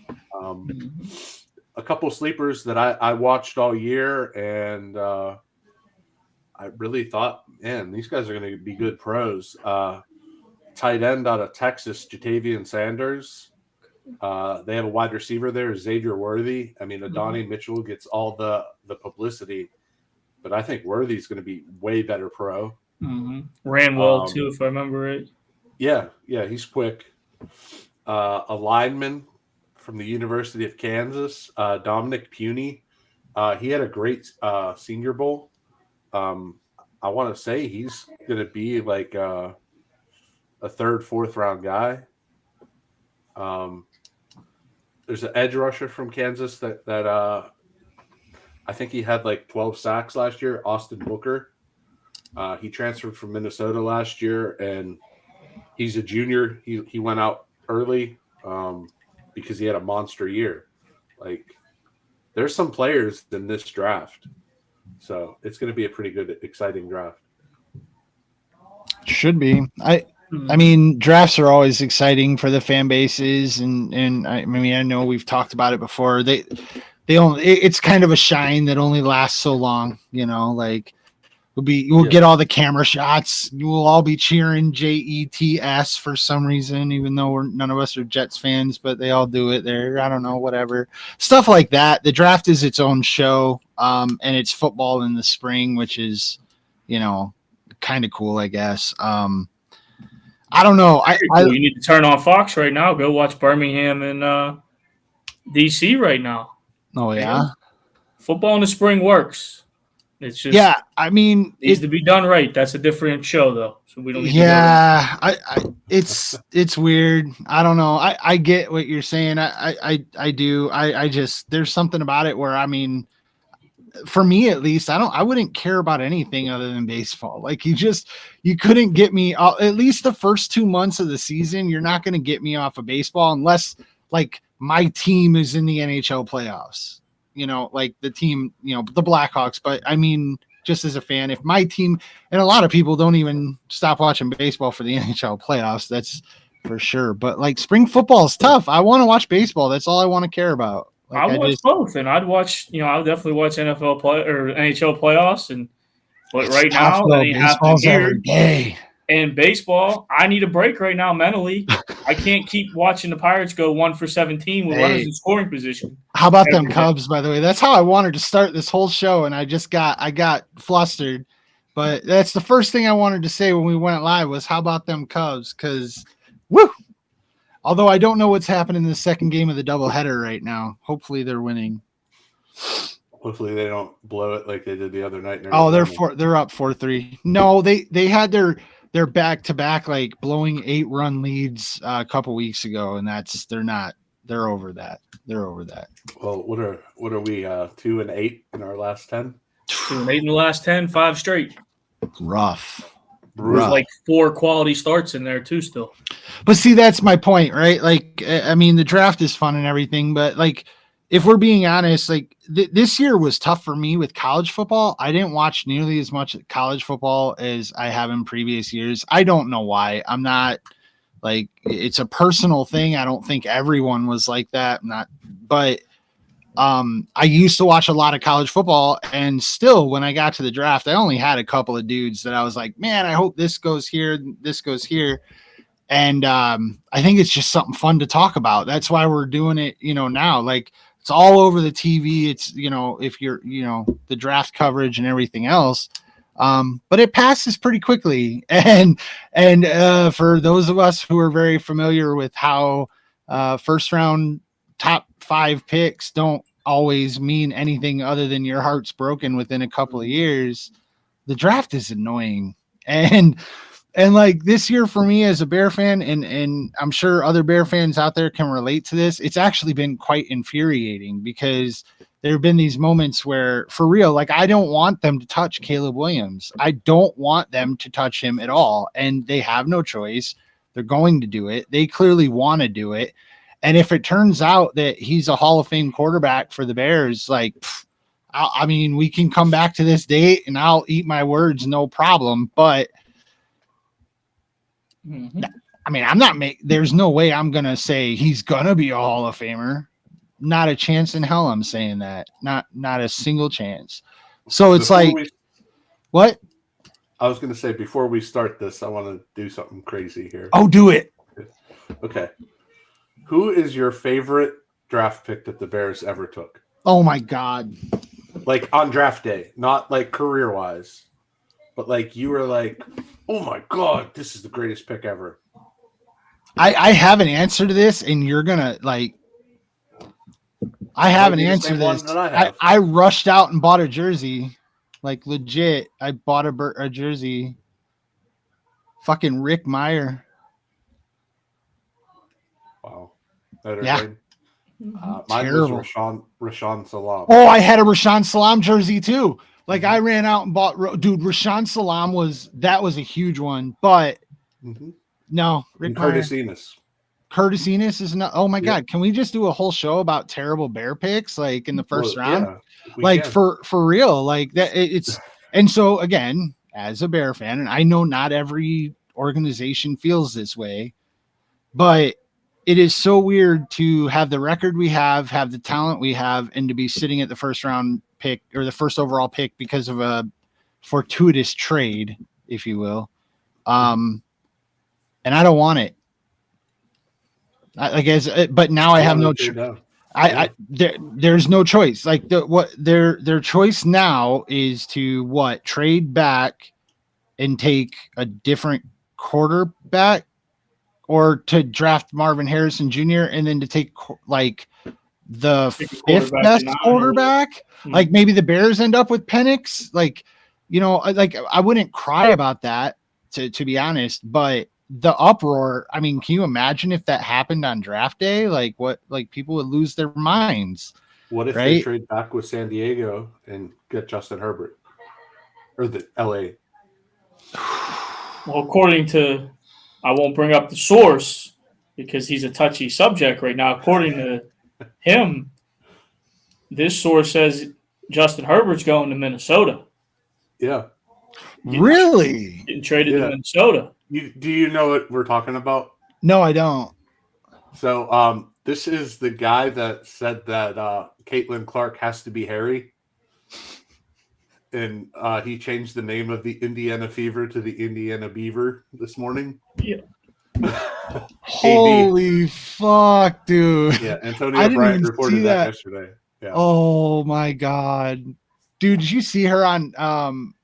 A couple sleepers that I watched all year, and I really thought, man, these guys are going to be good pros. Tight end out of Texas, Jatavian Sanders. They have a wide receiver there, Xavier Worthy. I mean, Adonai Mitchell gets all the publicity, but I think Worthy's going to be way better pro. Ran well too, if I remember right. Yeah, he's quick. A lineman from the University of Kansas, Dominic Puny. He had a great Senior Bowl. I want to say he's going to be like a 3rd, 4th round guy. There's an edge rusher from Kansas that I think he had like 12 sacks last year, Austin Booker. He transferred from Minnesota last year, and he's a junior. He went out early because he had a monster year. Like, there's some players in this draft, so it's going to be a pretty good, exciting draft. Should be. I mean, drafts are always exciting for the fan bases, and I mean, I know we've talked about it before. It's kind of a shine that only lasts so long, like. We'll get all the camera shots. We'll all be cheering Jets for some reason, even though none of us are Jets fans, but they all do it there. I don't know, whatever. Stuff like that. The draft is its own show, and it's football in the spring, which is, kind of cool, I guess. I don't know. You need to turn on Fox right now. Go watch Birmingham and DC right now. Oh, yeah? Football in the spring works. It's just I mean, needs to be done right. That's a different show, though. So we don't need yeah, it's weird. I don't know. I get what you're saying. I do. I just there's something about it where I mean, for me at least, I wouldn't care about anything other than baseball. Like you couldn't get me at least the first 2 months of the season. You're not going to get me off of baseball unless like my team is in the NHL playoffs. You know, like the team, you know, the Blackhawks. But I mean, just as a fan, if my team, and a lot of people don't even stop watching baseball for the NHL playoffs, that's for sure. But like spring football is tough. I want to watch baseball. That's all I want to care about. Like, I watch both, and I'd watch. I'll definitely watch NFL play or NHL playoffs, but right now they happen here. Day. And baseball, I need a break right now mentally. I can't keep watching the Pirates go 1 for 17 with runners in scoring position. How about them Cubs, by the way? That's how I wanted to start this whole show, and I got flustered. But that's the first thing I wanted to say when we went live was how about them Cubs? Because, woo! Although I don't know what's happening in the second game of the doubleheader right now. Hopefully they're winning. Hopefully they don't blow it like they did the other night. Oh, they're up 4-3. No, they had their back-to-back like blowing 8-run leads a couple weeks ago, and they're over that. They're over that. Well, what are we 2-8 in our last 10? 2-8 in the last 10, 5 straight. Rough. There's like 4 quality starts in there too still. But see, that's my point, right? Like, I mean, the draft is fun and everything, but like, if we're being honest, like this year was tough for me with college football. I didn't watch nearly as much college football as I have in previous years. I don't know why. I'm not like, it's a personal thing. I don't think everyone was like that. But I used to watch a lot of college football, and still when I got to the draft, I only had a couple of dudes that I was like, man, I hope this goes here. This goes here. And I think it's just something fun to talk about. That's why we're doing it, now. Like, it's all over the TV. It's, if you're, the draft coverage and everything else. But it passes pretty quickly. And for those of us who are very familiar with how first round top 5 picks don't always mean anything other than your heart's broken within a couple of years, the draft is annoying. And like this year for me as a Bear fan, and I'm sure other Bear fans out there can relate to this, it's actually been quite infuriating because there have been these moments where, for real, like I don't want them to touch Caleb Williams. I don't want them to touch him at all. And they have no choice. They're going to do it. They clearly want to do it. And if it turns out that he's a Hall of Fame quarterback for the Bears, like, I mean, we can come back to this date and I'll eat my words, no problem. But I mean, there's no way I'm going to say he's going to be a Hall of Famer. Not a chance in hell I'm saying that. Not a single chance. So it's what? I was going to say, before we start this, I want to do something crazy here. Oh, do it. Okay. Who is your favorite draft pick that the Bears ever took? Oh, my God. Like on draft day, not like career-wise. But like you were like, oh my God, this is the greatest pick ever. I have an answer to this, and you're gonna like. I have an answer to this. I rushed out and bought a jersey, like legit. I bought a jersey. Fucking Rick Meyer. Wow. Yeah. Mine Terrible. was Rashaan Salam. Oh, I had a Rashaan Salam jersey too. Like I ran out and bought, Rashaan Salam was a huge one, but no, Rick Curtis Enis. Curtis Enis is not. Oh my God, can we just do a whole show about terrible Bear picks like in the first round? Yeah, like for real, like that. It's and so again, as a Bear fan, and I know not every organization feels this way, but it is so weird to have the record we have the talent we have, and to be sitting at the first round pick or the first overall pick because of a fortuitous trade, if you will. And I don't want it. I guess, but now I have no choice. There's no choice. Like their choice now is to trade back and take a different quarterback, or to draft Marvin Harrison Jr. and then to take like the Pick a fifth quarterback best to nine or quarterback. Like maybe the Bears end up with Penix. Like, like I wouldn't cry about that to be honest, but the uproar, I mean, can you imagine if that happened on draft day? Like people would lose their minds. What if they trade back with San Diego and get Justin Herbert or the LA? Well, according to, I won't bring up the source because he's a touchy subject right now. According to him, this source says Justin Herbert's going to Minnesota. Yeah. Really? Getting traded to Minnesota. Do you know what we're talking about? No, I don't. So this is the guy that said that Caitlin Clark has to be Harry. And he changed the name of the Indiana Fever to the Indiana Beaver this morning. Yeah. Holy fuck, dude. Yeah, Antonio Bryant reported that yesterday. Yeah. Oh my god. Dude, did you see her on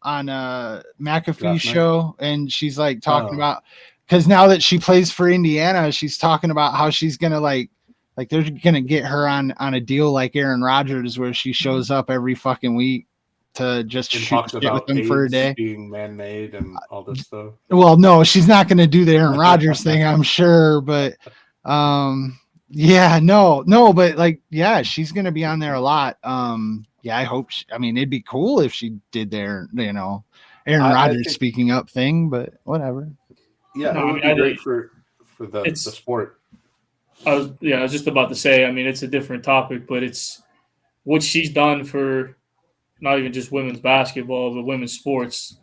McAfee's show? And she's like talking about, because now that she plays for Indiana, she's talking about how she's gonna like they're gonna get her on a deal like Aaron Rodgers, where she shows up every fucking week to just shoot shit with them for a day, being man-made and all this stuff. Well, no, she's not gonna do the Aaron Rodgers thing, I'm sure, but yeah, no, but like, yeah, she's gonna be on there a lot. Yeah, I hope. I mean, it'd be cool if she did their, Aaron Rodgers speaking up thing, but whatever. Yeah, it would be great for the sport. I was just about to say. I mean, it's a different topic, but it's what she's done for not even just women's basketball, but women's sports.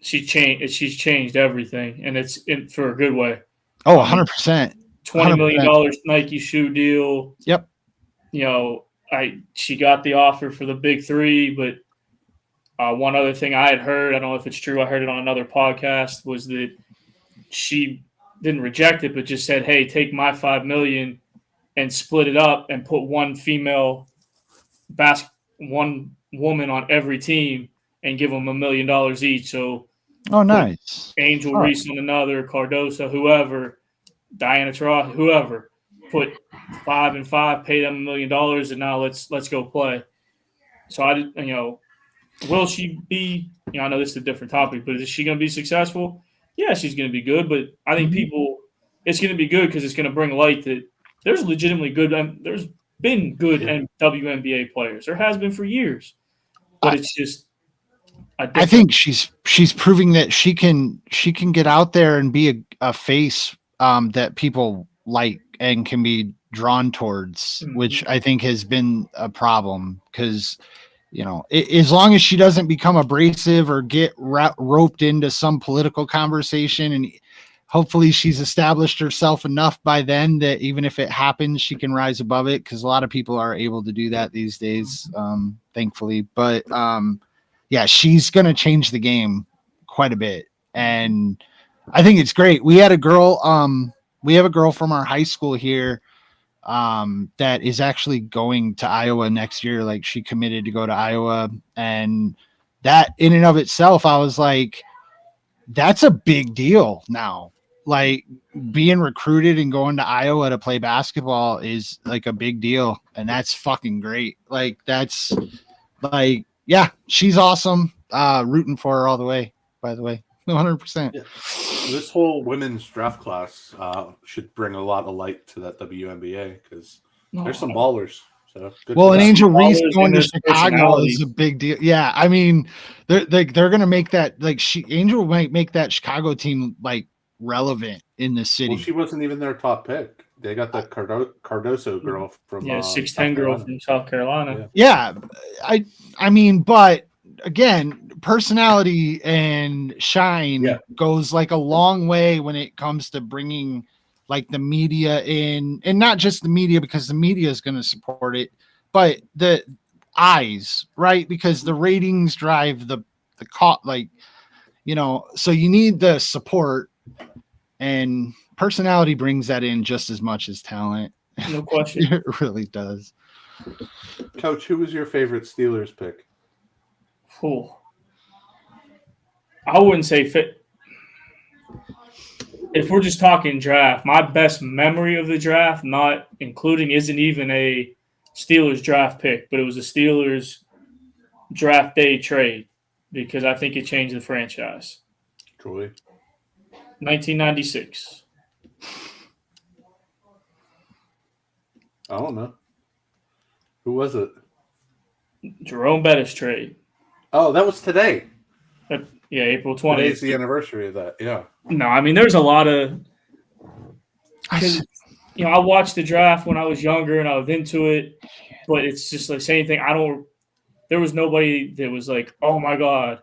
She's changed everything, and it's for a good way. Oh, 100%. $20 million Nike shoe deal. Yep. She got the offer for the big three, but one other thing I had heard, I don't know if it's true, I heard it on another podcast, was that she didn't reject it, but just said, hey, take my $5 million and split it up and put one woman on every team and give them $1 million each. So, nice. Angel Reese on another, Cardoso, whoever, Diana Taurasi, whoever, put 5 and 5, pay them $1 million, and now let's go play. So will she be? I know this is a different topic, but is she going to be successful? Yeah, she's going to be good, but I think it's going to be good because it's going to bring light that there's legitimately good. There's been good WNBA players. There has been for years, but it's just. I think she's proving that she can get out there and be a face that people like and can be drawn towards, which I think has been a problem because, as long as she doesn't become abrasive or get roped into some political conversation, and hopefully she's established herself enough by then that even if it happens, she can rise above it, because a lot of people are able to do that these days, thankfully. But yeah, she's going to change the game quite a bit. And I think it's great. We have a girl from our high school here that is actually going to Iowa next year. Like, she committed to go to Iowa, and that in and of itself, I was like, that's a big deal now. Like, being recruited and going to Iowa to play basketball is like a big deal. And that's fucking great. Like, that's like, yeah, she's awesome. Rooting for her all the way, by the way. 100%. Yeah. This whole women's draft class should bring a lot of light to that WNBA, because there's some ballers. So and Angel Reese going to Chicago is a big deal. Yeah, I mean, they're gonna make that, like, Angel might make that Chicago team like relevant in the city. Well, she wasn't even their top pick. They got that Cardoso girl from 6'10" girl from South Carolina. Yeah, I mean, but again, personality and shine goes like a long way when it comes to bringing like the media in, and not just the media, because the media is going to support it, but the eyes, right? Because the ratings drive the like, so you need the support, and personality brings that in just as much as talent. No question. It really does. Coach, who was your favorite Steelers pick? Cool. I wouldn't say fit. If we're just talking draft, my best memory of the draft, not including, isn't even a Steelers draft pick, but it was a Steelers draft day trade because I think it changed the franchise. Troy. 1996. I don't know. Who was it? Jerome Bettis trade. Oh, that was today. Yeah, April 20th. Today's the anniversary of that. Yeah. No, I mean, there's a lot of – I watched the draft when I was younger and I was into it, but it's just like same thing. There was nobody that was like, oh, my God,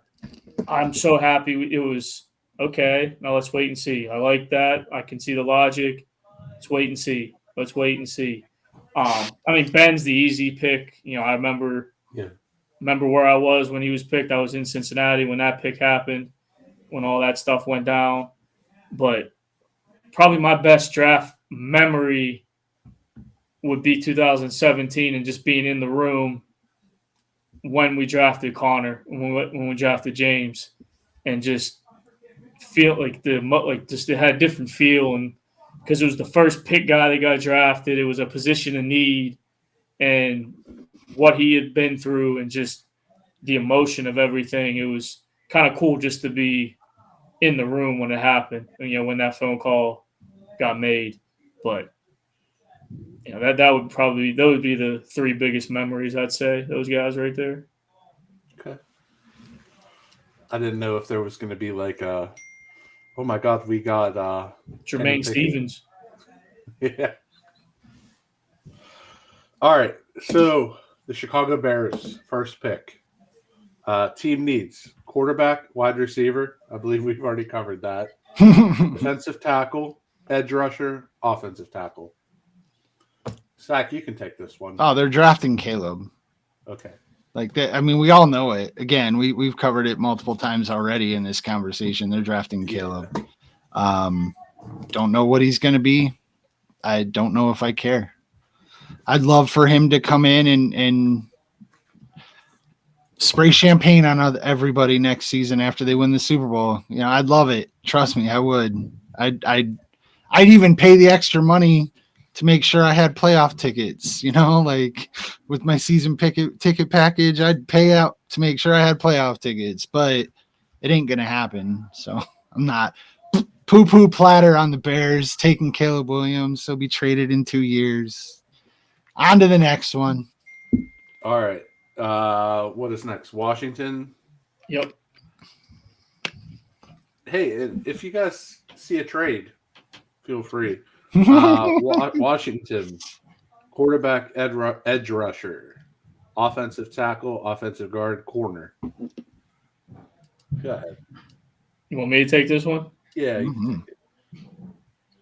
I'm so happy. It was, okay, now let's wait and see. I like that. I can see the logic. Let's wait and see. I mean, Ben's the easy pick. I remember where I was when he was picked. I was in Cincinnati when that pick happened, when all that stuff went down. But probably my best draft memory would be 2017 and just being in the room when we drafted Connor, when we drafted James, and just feel like it had a different feel, and because it was the first pick guy that got drafted, it was a position of need, and what he had been through, and just the emotion of everything. It was kind of cool just to be in the room when it happened, when that phone call got made. But those would be the three biggest memories, I'd say, those guys right there. Okay. I didn't know if there was going to be like oh my God, we got Jermaine Stevens. Yeah. All right. So the Chicago Bears first pick. Team needs quarterback, wide receiver. I believe we've already covered that. Defensive tackle, edge rusher, offensive tackle. Zach, you can take this one. Oh, they're drafting Caleb. Okay. Like that. I mean, we all know it. Again, we've covered it multiple times already in this conversation. They're drafting Caleb. Don't know what he's going to be. I don't know if I care. I'd love for him to come in and spray champagne on everybody next season after they win the Super Bowl. I'd love it. Trust me, I would. I'd even pay the extra money to make sure I had playoff tickets. Like with my season ticket package, I'd pay out to make sure I had playoff tickets. But it ain't gonna happen. So I'm not poo-poo platter on the Bears taking Caleb Williams. He'll be traded in 2 years. On to the next one. All right. What is next? Washington. Yep. Hey, if you guys see a trade, feel free. Washington, quarterback, edge rusher, offensive tackle, offensive guard, corner. Go ahead. You want me to take this one? Yeah. You can take it.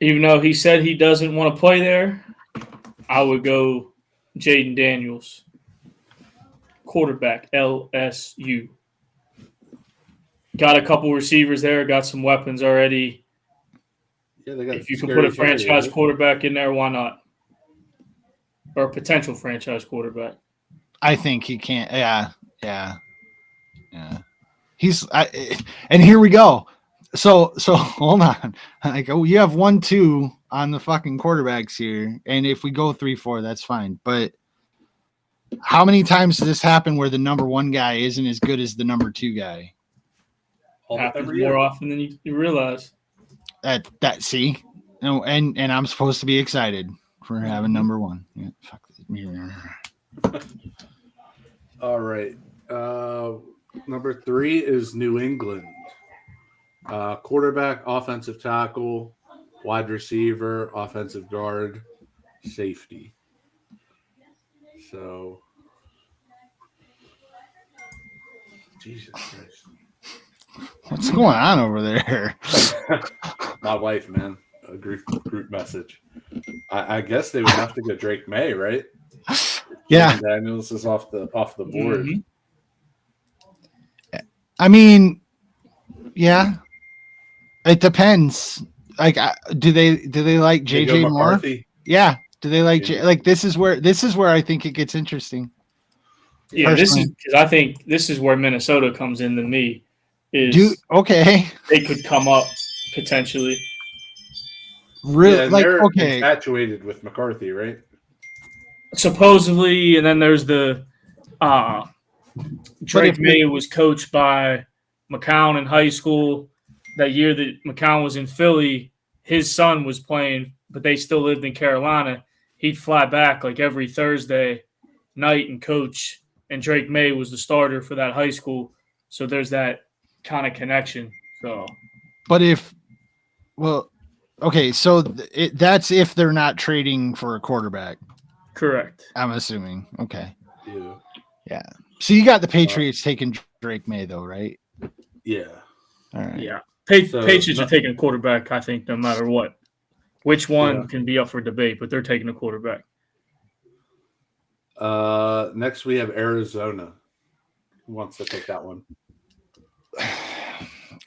Even though he said he doesn't want to play there, I would go Jaden Daniels, quarterback, LSU. Got a couple receivers there, got some weapons already. Yeah, they got. If you can put a franchise quarterback in there, why not? Or a potential franchise quarterback. I think he can't. Yeah. And here we go. So hold on. You have 1-2 on the fucking quarterbacks here, and if we go 3-4, that's fine. But how many times does this happen where the number one guy isn't as good as the number two guy? Happens more often than you realize. That see, and I'm supposed to be excited for having number one. Yeah, fuck this. All right. Number 3 is New England. Quarterback, offensive tackle, wide receiver, offensive guard, safety. So, Jesus Christ. What's going on over there? My wife, man. A group message. I guess they would have to go Drake May, right? Yeah. Daniels is off the board. Mm-hmm. I mean, yeah. It depends. Like, do they like JJ Moore? Yeah. Do they like this is where I think it gets interesting. Yeah, personally. This is because I think this is where Minnesota comes in to me. Okay. They could come up potentially. Really? Yeah, they're infatuated with McCarthy, right? supposedly, and then there's the Drake if May was coached by McCown in high school. That year that McCown was in Philly, his son was playing, but they still lived in Carolina. He'd fly back like every Thursday night and coach, and Drake May was the starter for that high school. So there's that kind of connection. So, But okay, so that's if they're not trading for a quarterback. correct. I'm assuming. Okay. Yeah. So you got the Patriots taking Drake May, though, right? Yeah. All right. Yeah. So, Patriots are taking a quarterback, I think, no matter what. Which one Yeah. can be up for debate, but they're taking a quarterback. Next we have Arizona. Who wants to take that one?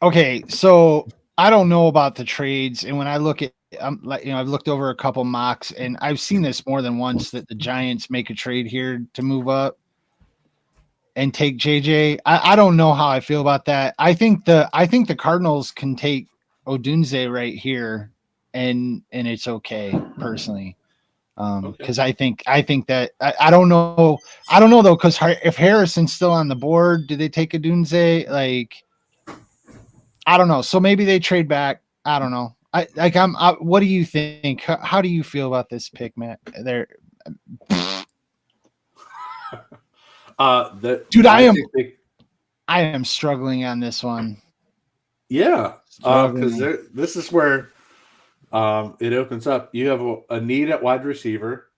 Okay, so I don't know about the trades, and when I look at, I've looked over a couple mocks, and I've seen this more than once that the Giants make a trade here to move up and take JJ. I don't know how I feel about that. I think the Cardinals can take Odunze right here, and it's okay personally. Because I think that I don't know though, because if Harrison's still on the board, do they take Odunze? Like, I don't know. So maybe they trade back. I don't know. What do you think? How do you feel about this pick, Matt? There, dude, I am struggling on this one. Yeah, because this is where it opens up. You have a need at wide receiver.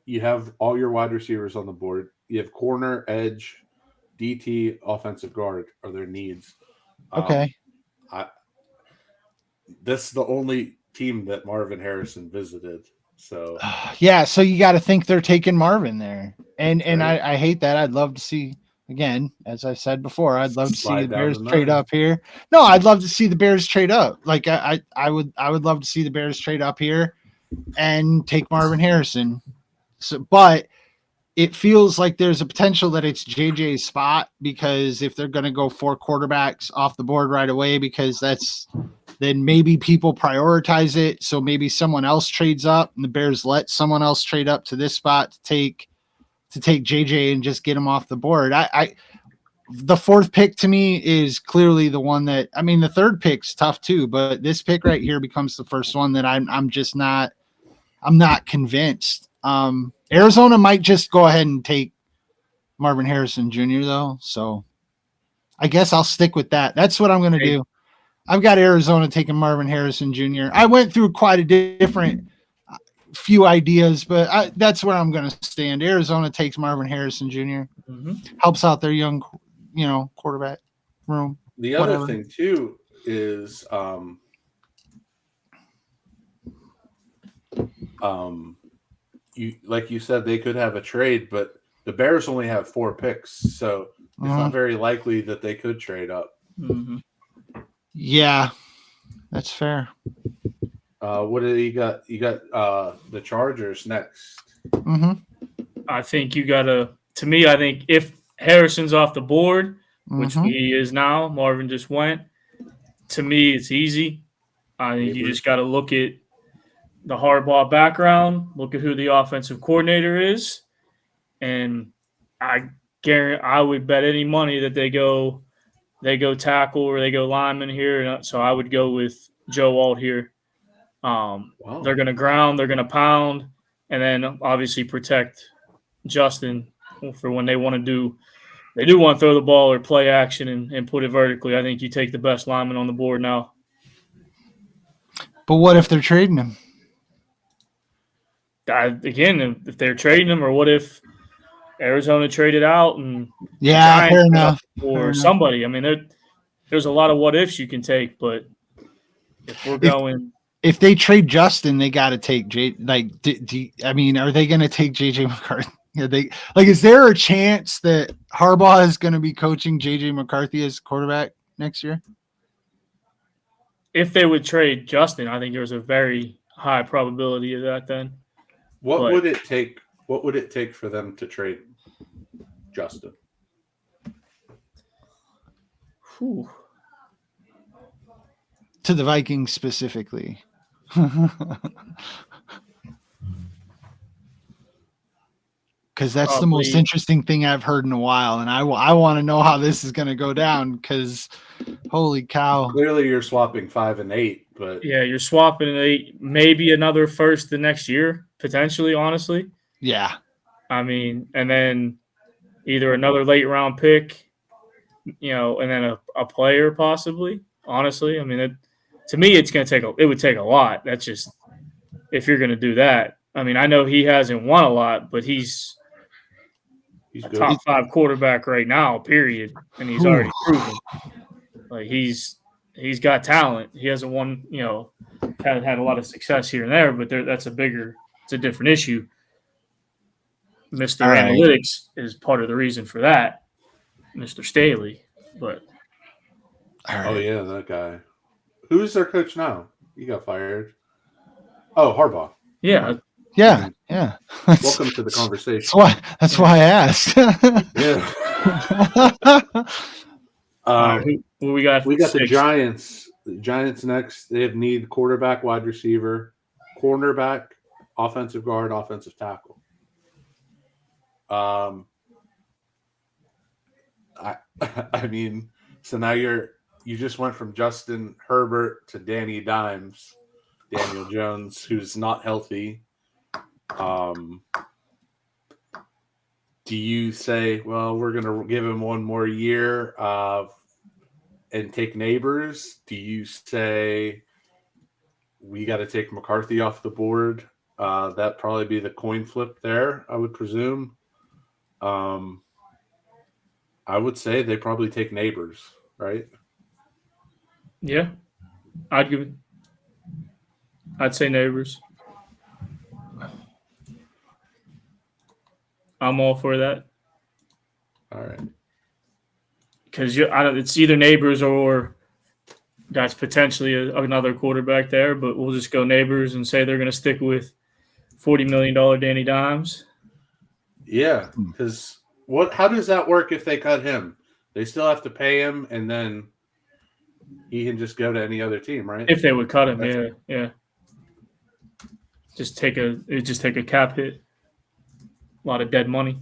You have all your wide receivers on the board. You have corner, edge, DT, offensive guard are their needs. Okay. This is the only team that Marvin Harrison visited. So yeah, so you got to think they're taking Marvin there, and right. I hate that. I'd love to see, again, as I said before, I'd love to see the Bears trade up here. No, I'd love to see the Bears trade up. Like I would love to see the Bears trade up here and take Marvin Harrison. So, but it feels like there's a potential that it's JJ's spot, because if they're going to go 4 quarterbacks off the board right away, because then maybe people prioritize it. So maybe someone else trades up, and the Bears let someone else trade up to this spot to take JJ and just get him off the board. The 4th pick to me is clearly the one that, I mean, the 3rd pick's tough too, but this pick right here becomes the first one that I'm not convinced. Arizona might just go ahead and take Marvin Harrison Jr. though. So I guess I'll stick with that. That's what I'm going to do. I've got Arizona taking Marvin Harrison Jr. I went through quite a different few ideas, but that's where I'm going to stand. Arizona takes Marvin Harrison Jr. Mm-hmm. Helps out their young, quarterback room. The other thing too is, you, like you said, they could have a trade, but the Bears only have 4 picks, so it's not very likely that they could trade up. Mm-hmm. Yeah, that's fair. What do you got? You got the Chargers next. Mm-hmm. I think you got to. To me, I think if Harrison's off the board, which he is now, Marvin just went. To me, it's easy. I think you just got to look at the Harbaugh background, look at who the offensive coordinator is, and I guarantee I would bet any money that they go tackle or they go lineman here. So I would go with Joe Alt here. They're going to ground, they're going to pound, and then obviously protect Justin for when they want to do throw the ball or play action and put it vertically. I think you take the best lineman on the board now. But what if they're trading him? Again, if they're trading him, or what if Arizona traded out and fair enough, or somebody. I mean, there's a lot of what ifs you can take, but if they trade Justin, they got to take J. Like, I mean, are they going to take JJ McCarthy? Is there a chance that Harbaugh is going to be coaching JJ McCarthy as quarterback next year? If they would trade Justin, I think there's a very high probability of that. Then, what would it take? What would it take for them to trade Justin? Whew. To the Vikings specifically. because that's the most interesting thing I've heard in a while, and I want to know how this is going to go down. Because holy cow! Clearly, you're swapping 5 and 8, but yeah, you're swapping maybe another first the next year potentially. Honestly, yeah. I mean, and then either another late round pick, and then a player possibly. Honestly, I mean, to me, it would take a lot. That's just if you're going to do that. I mean, I know he hasn't won a lot, but he's a good. top 5 quarterback right now, period. And he's already proven. Like he's got talent. He hasn't won, had a lot of success here and there, but it's a different issue. Mr. Analytics is part of the reason for that, Mr. Staley. But oh yeah, that guy. Who's their coach now? He got fired. Oh, Harbaugh. Yeah. Yeah. Welcome to the conversation. That's why I asked. Yeah. Who we got? We got the Giants. The Giants next. They have need quarterback, wide receiver, cornerback, offensive guard, offensive tackle. I mean, so now you just went from Justin Herbert to Danny Dimes, Daniel Jones, who's not healthy. Do you say, well, we're going to give him one more year and take Neighbors? Do you say we got to take McCarthy off the board? That'd probably be the coin flip there, I would presume. I would say they probably take Neighbors, right? Yeah, I'd say Neighbors. I'm all for that. All right. Because it's either Neighbors or that's potentially another quarterback there, but we'll just go Neighbors and say they're going to stick with $40 million Danny Dimes. Yeah, because how does that work if they cut him? They still have to pay him, and then he can just go to any other team, right? If they would cut him, yeah. Just take a cap hit. A lot of dead money.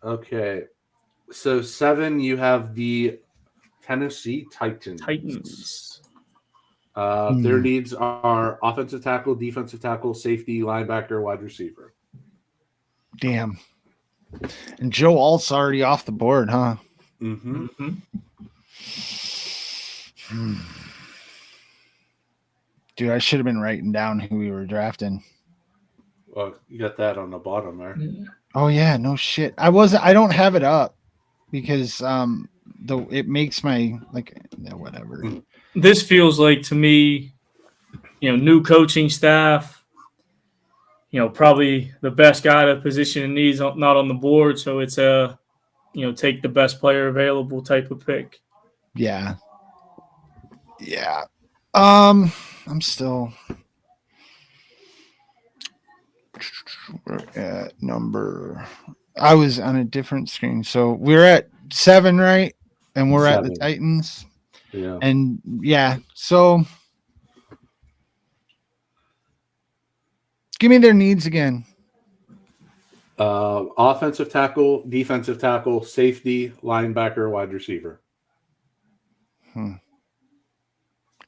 Okay. So 7, you have the Tennessee Titans. Their needs are offensive tackle, defensive tackle, safety, linebacker, wide receiver. Damn. And Joe Alt's already off the board, huh? Mm-hmm. Dude, I should have been writing down who we were drafting. Well, you got that on the bottom there. Oh yeah, no shit. I don't have it up because it makes my whatever. This feels like to me, new coaching staff, probably the best guy at a position in needs not on the board, so it's a take the best player available type of pick. Yeah. I'm still at number. I was on a different screen, so we're at 7, right? And we're 7. At the Titans. Yeah. And yeah, so give me their needs again. Offensive tackle, defensive tackle, safety, linebacker, wide receiver.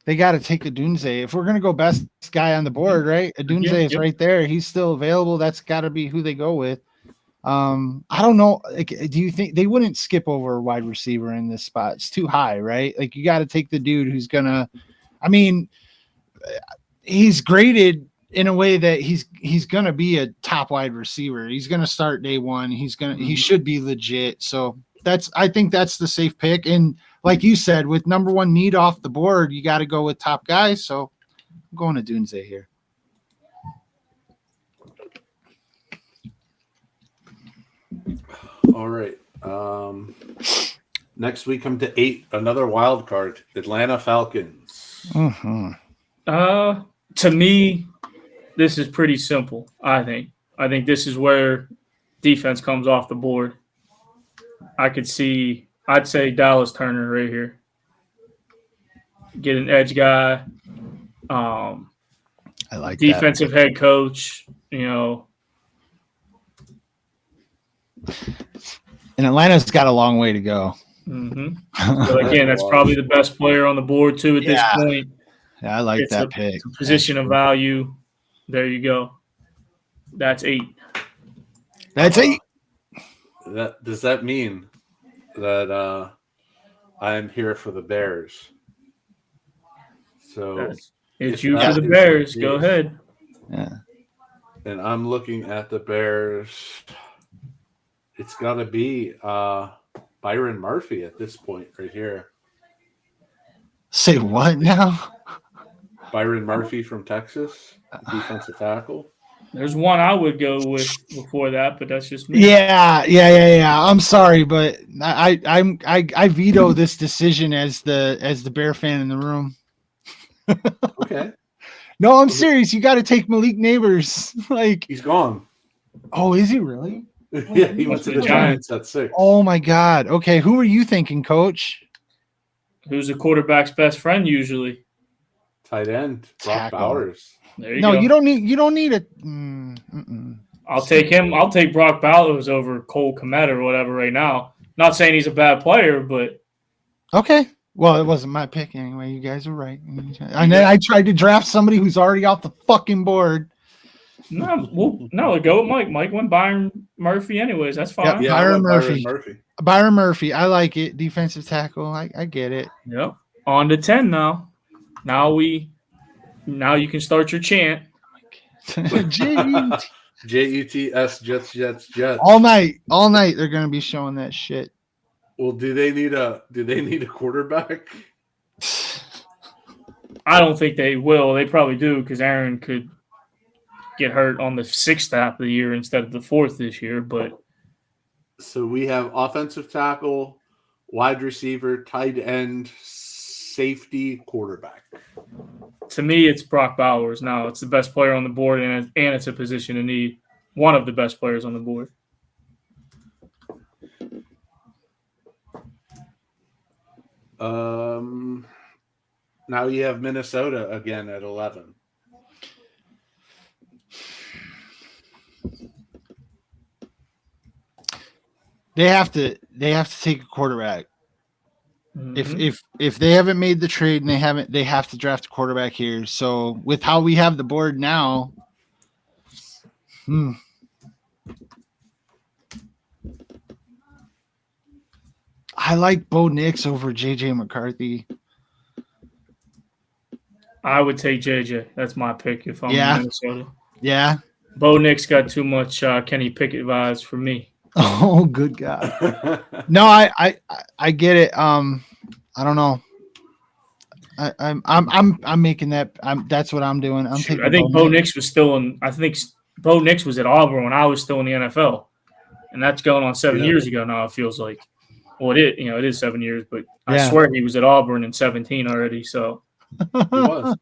They got to take Odunze. If we're going to go best guy on the board, right? Odunze is right there. He's still available. That's got to be who they go with. I don't know. Do you think they wouldn't skip over a wide receiver in this spot? It's too high, right? Like you got to take the dude who's going to – I mean, he's graded in a way that he's going to be a top wide receiver. He's going to start day one. He should be legit. So I think that's the safe pick. And like you said, with number 1 need off the board, you got to go with top guys. So I'm going to Odunze here. All right. Next we come to 8, another wild card, Atlanta Falcons. Mm-hmm. To me, this is pretty simple, I think. I think this is where defense comes off the board. I'd say Dallas Turner right here. Get an edge guy. I like defensive head coach, And Atlanta's got a long way to go. Mm-hmm. But again, that's probably the best player on the board too at this point. Yeah, I like that pick. It's a position of value. There you go. That's 8. That's 8. Does that mean that I'm here for the Bears? So it's you for the Bears. Go ahead. Yeah. And I'm looking at the Bears. It's got to be Byron Murphy at this point right here. Say what now? Byron Murphy from Texas, defensive tackle. There's one I would go with before that, but that's just me. Yeah. I'm sorry, but I veto this decision as the Bear fan in the room. Okay. No, I'm serious. You got to take Malik Neighbors. Like, he's gone. Oh, is he really? Yeah, he went to the Giants at 6. Oh my God. Okay, who are you thinking, Coach? Who's the quarterback's best friend usually? Tight end, Brock Bowers. There you go. You don't need it. I'll take him. I'll take Brock Bowers over Cole Kmet or whatever right now. Not saying he's a bad player, but okay. Well, it wasn't my pick anyway. You guys are right. And then I tried to draft somebody who's already off the fucking board. No, go with Mike. Mike went Byron Murphy anyways. That's fine. Yeah, Byron Murphy. I like it. Defensive tackle. I get it. Yep. On to 10 now. Now you can start your chant. J-U-T-S, Jets. All night they're gonna be showing that shit. Well, do they need a quarterback? I don't think they will. They probably do because Aaron could get hurt on the 6th half of the year instead of the 4th this year. But so we have offensive tackle, wide receiver, tight end, safety, quarterback. To me, it's Brock Bowers. Now it's the best player on the board, and it's a position of need. One of the best players on the board. Now you have Minnesota again at 11. They have to take a quarterback. Mm-hmm. If they haven't made the trade and they have to draft a quarterback here. So with how we have the board now, I like Bo Nix over JJ McCarthy. I would take JJ. That's my pick if I'm in Minnesota. Yeah. Bo Nix got too much Kenny Pickett vibes for me. Oh, good God. No, I get it. I don't know. I'm making that. That's what I'm doing. I think Bo Nix was still in. I think Bo Nix was at Auburn when I was still in the NFL, and that's going on 7 years ago now. It feels like. Well, it is 7 years, but I swear he was at Auburn in 17 already. So he was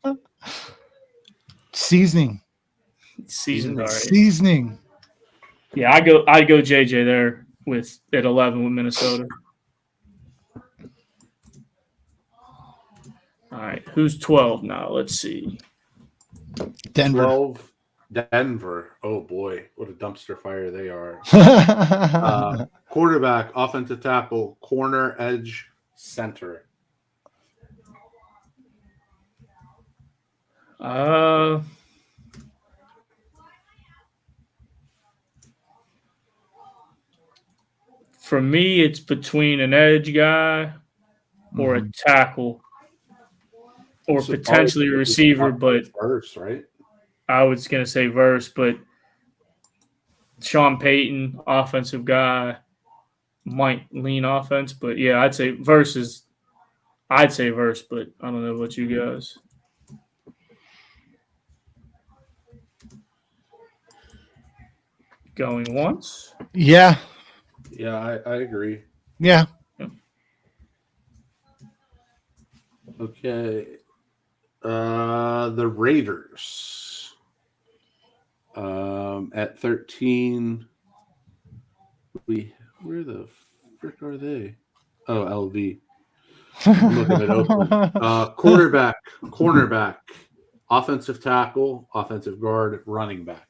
seasoning. Seasoned already. Seasoning. Yeah, I go JJ there at 11 with Minnesota. All right, who's 12 now? Let's see. Denver. 12, Denver. Oh boy, what a dumpster fire they are. Quarterback, offensive tackle, corner, edge, center. For me, it's between an edge guy or a tackle or so potentially a receiver, but Verse, right? I was going to say Verse, but Sean Payton, offensive guy, might lean offense, but yeah, I'd say Verse, but I don't know about you guys. Going once? Yeah. Yeah, I agree. Yeah. Okay. The Raiders. At 13. Where the frick are they? Oh, LV. I'm looking at Oakland. Quarterback, cornerback, offensive tackle, offensive guard, running back.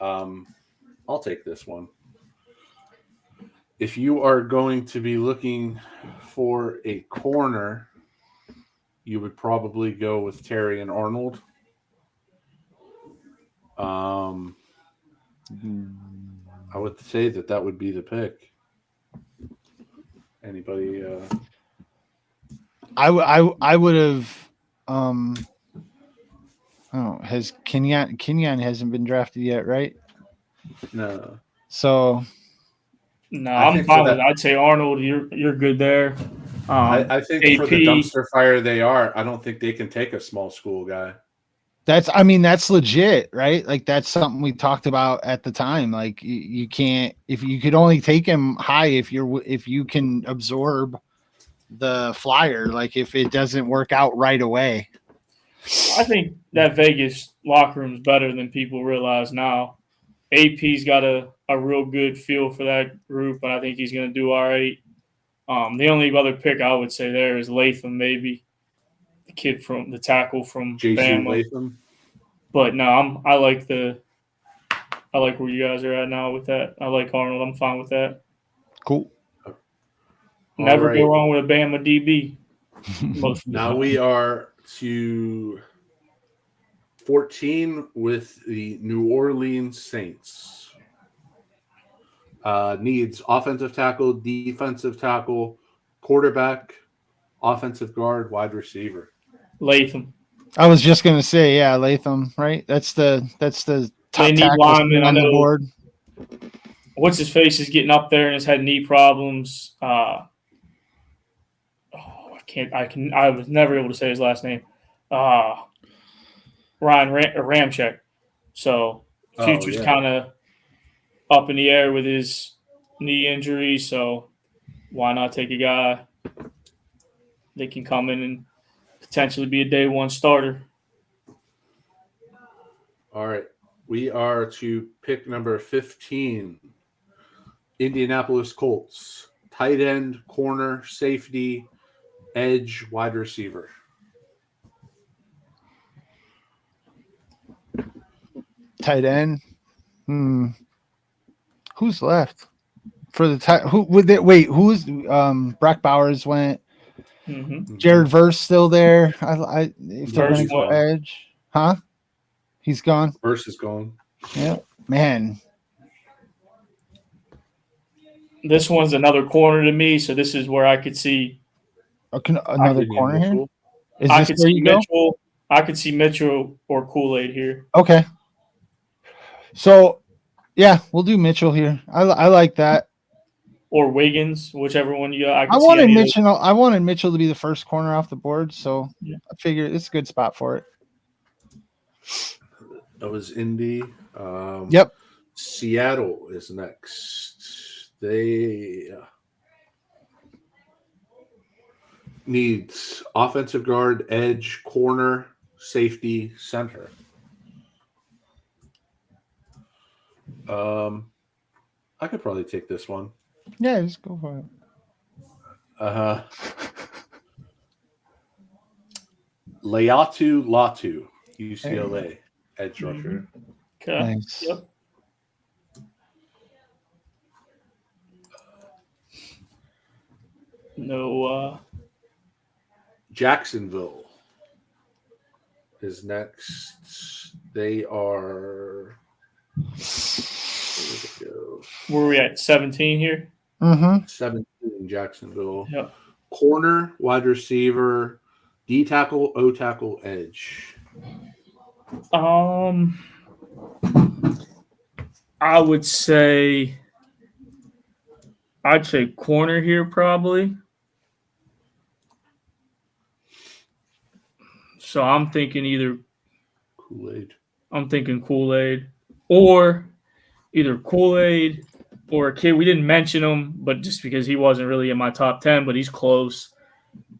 I'll take this one. if you are going to be looking for a corner, you would probably go with Terry and Arnold. I would say that would be the pick. Anybody? I would have. Oh, has Kenyon hasn't been drafted yet, right? No. So No, I I'm think fine for with that- it. I'd say Arnold, you're good there. I think for the AP, dumpster fire they are, I don't think they can take a small school guy. that's legit, right? Like that's something we talked about at the time. Like you can't, if you could only take him high if you can absorb the flyer, like if it doesn't work out right away. I think that Vegas locker room is better than people realize now. AP's got a real good feel for that group, and I think he's going to do all right. The only other pick I would say there is Latham, maybe the kid from the tackle from JC Bama. Latham. But no, I like where you guys are at now with that. I like Arnold. I'm fine with that. Cool. Never right. go wrong with a Bama DB. Now we are to 14 with the New Orleans Saints. Needs offensive tackle, defensive tackle, quarterback, offensive guard, wide receiver. Latham. I was just gonna say, yeah, Latham, right? That's the top They need tackle linemen. I on the know. board. What's his face is getting up there and has had knee problems. I was never able to say his last name. Ryan Ramczyk. So future's kind of up in the air with his knee injury. So why not take a guy that can come in and potentially be a day one starter? All right. We are to pick number 15. Indianapolis Colts. Tight end, corner, safety, edge, wide receiver. Tight end. Who's left for the tight? Who would they wait? Who's Brock Bowers went? Mm-hmm. Jared Verse still there? If they're Verse going to go gone. edge, huh? He's gone. Verse is gone. Yeah, man. This one's another corner to me, so this is where I could see Another corner here. Mitchell. Is I this could where see you go? Mitchell. I could see Mitchell or Kool-Aid here. Okay. So, yeah, we'll do Mitchell here. I like that. Or Wiggins, whichever one you got. I wanted Mitchell to be the first corner off the board, so Yeah. I figured it's a good spot for it. That was Indy. Yep. Seattle is next. They needs offensive guard, edge, corner, safety, center. I could probably take this one. Yeah, just go for it. Laiatu Latu, UCLA, edge rusher. Okay. Nice. Yep. No. Jacksonville is next. They are. Where are we at? 17 here? Mm-hmm. 17 Jacksonville. Yep. Corner, wide receiver, D tackle, O tackle, edge. I would say I'd say corner here probably. So I'm thinking either Kool-Aid. I'm thinking Kool-Aid or either Kool-Aid or a kid. We didn't mention him, but just because he wasn't really in my top 10, but he's close,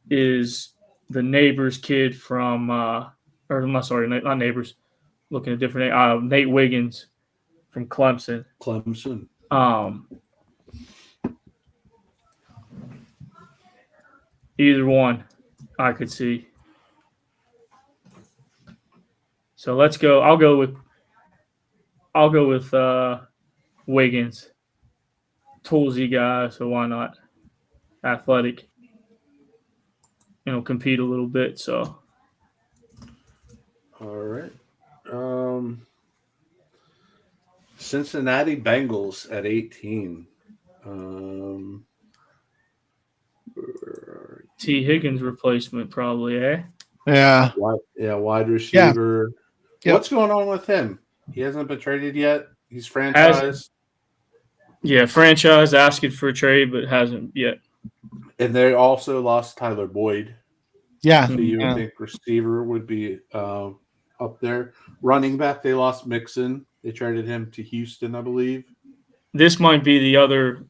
is the Neighbors kid from not Neighbors. Looking at different Nate Wiggins from Clemson. Clemson. Either one I could see. So let's go. I'll go with Wiggins. toolsy guy, so why not athletic? Compete a little bit. So, All right. Cincinnati Bengals at 18. T. Higgins replacement probably, eh? Yeah. Wide receiver. Yep. What's going on with him? He hasn't been traded yet. He's franchised. Franchise asking for a trade, but hasn't yet. And they also lost Tyler Boyd. Yeah. So you would think receiver would be up there. Running back, they lost Mixon. They traded him to Houston, I believe. This might be the other.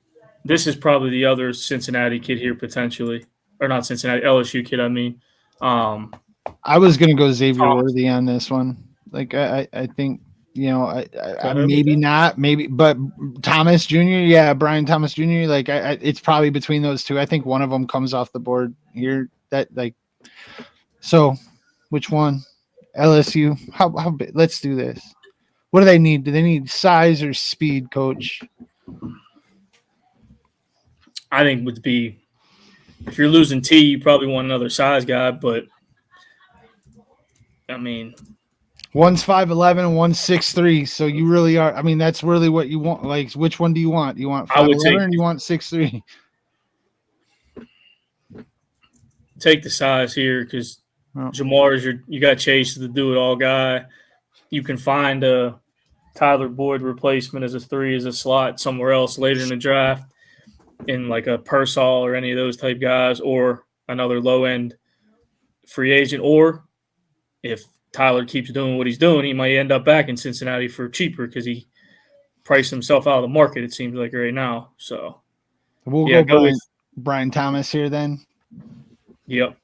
This is probably the other Cincinnati kid here potentially, or not Cincinnati, LSU kid. I mean, I was gonna go Xavier Worthy on this one. Like I think I maybe not, but Thomas Jr. Yeah, Brian Thomas Jr. Like it's probably between those two. I think one of them comes off the board here. So, which one? LSU. How big? Let's do this. What do they need? Do they need size or speed, Coach? I think would be if you're losing T, you probably want another size guy, but I mean, one's 5'11" and one's 6'3". So you really are. I mean, that's really what you want. Like, which one do you want? Do you want 5'11" or do you want 6'3"? Take the size here because Jamar's you got Chase the do-it-all guy. You can find a Tyler Boyd replacement as a 3 as a slot somewhere else later in the draft in like a Pearsall or any of those type guys or another low-end free agent. Or if Tyler keeps doing what he's doing, he might end up back in Cincinnati for cheaper because he priced himself out of the market, it seems like right now. So we'll go with Brian Thomas here then. Yep.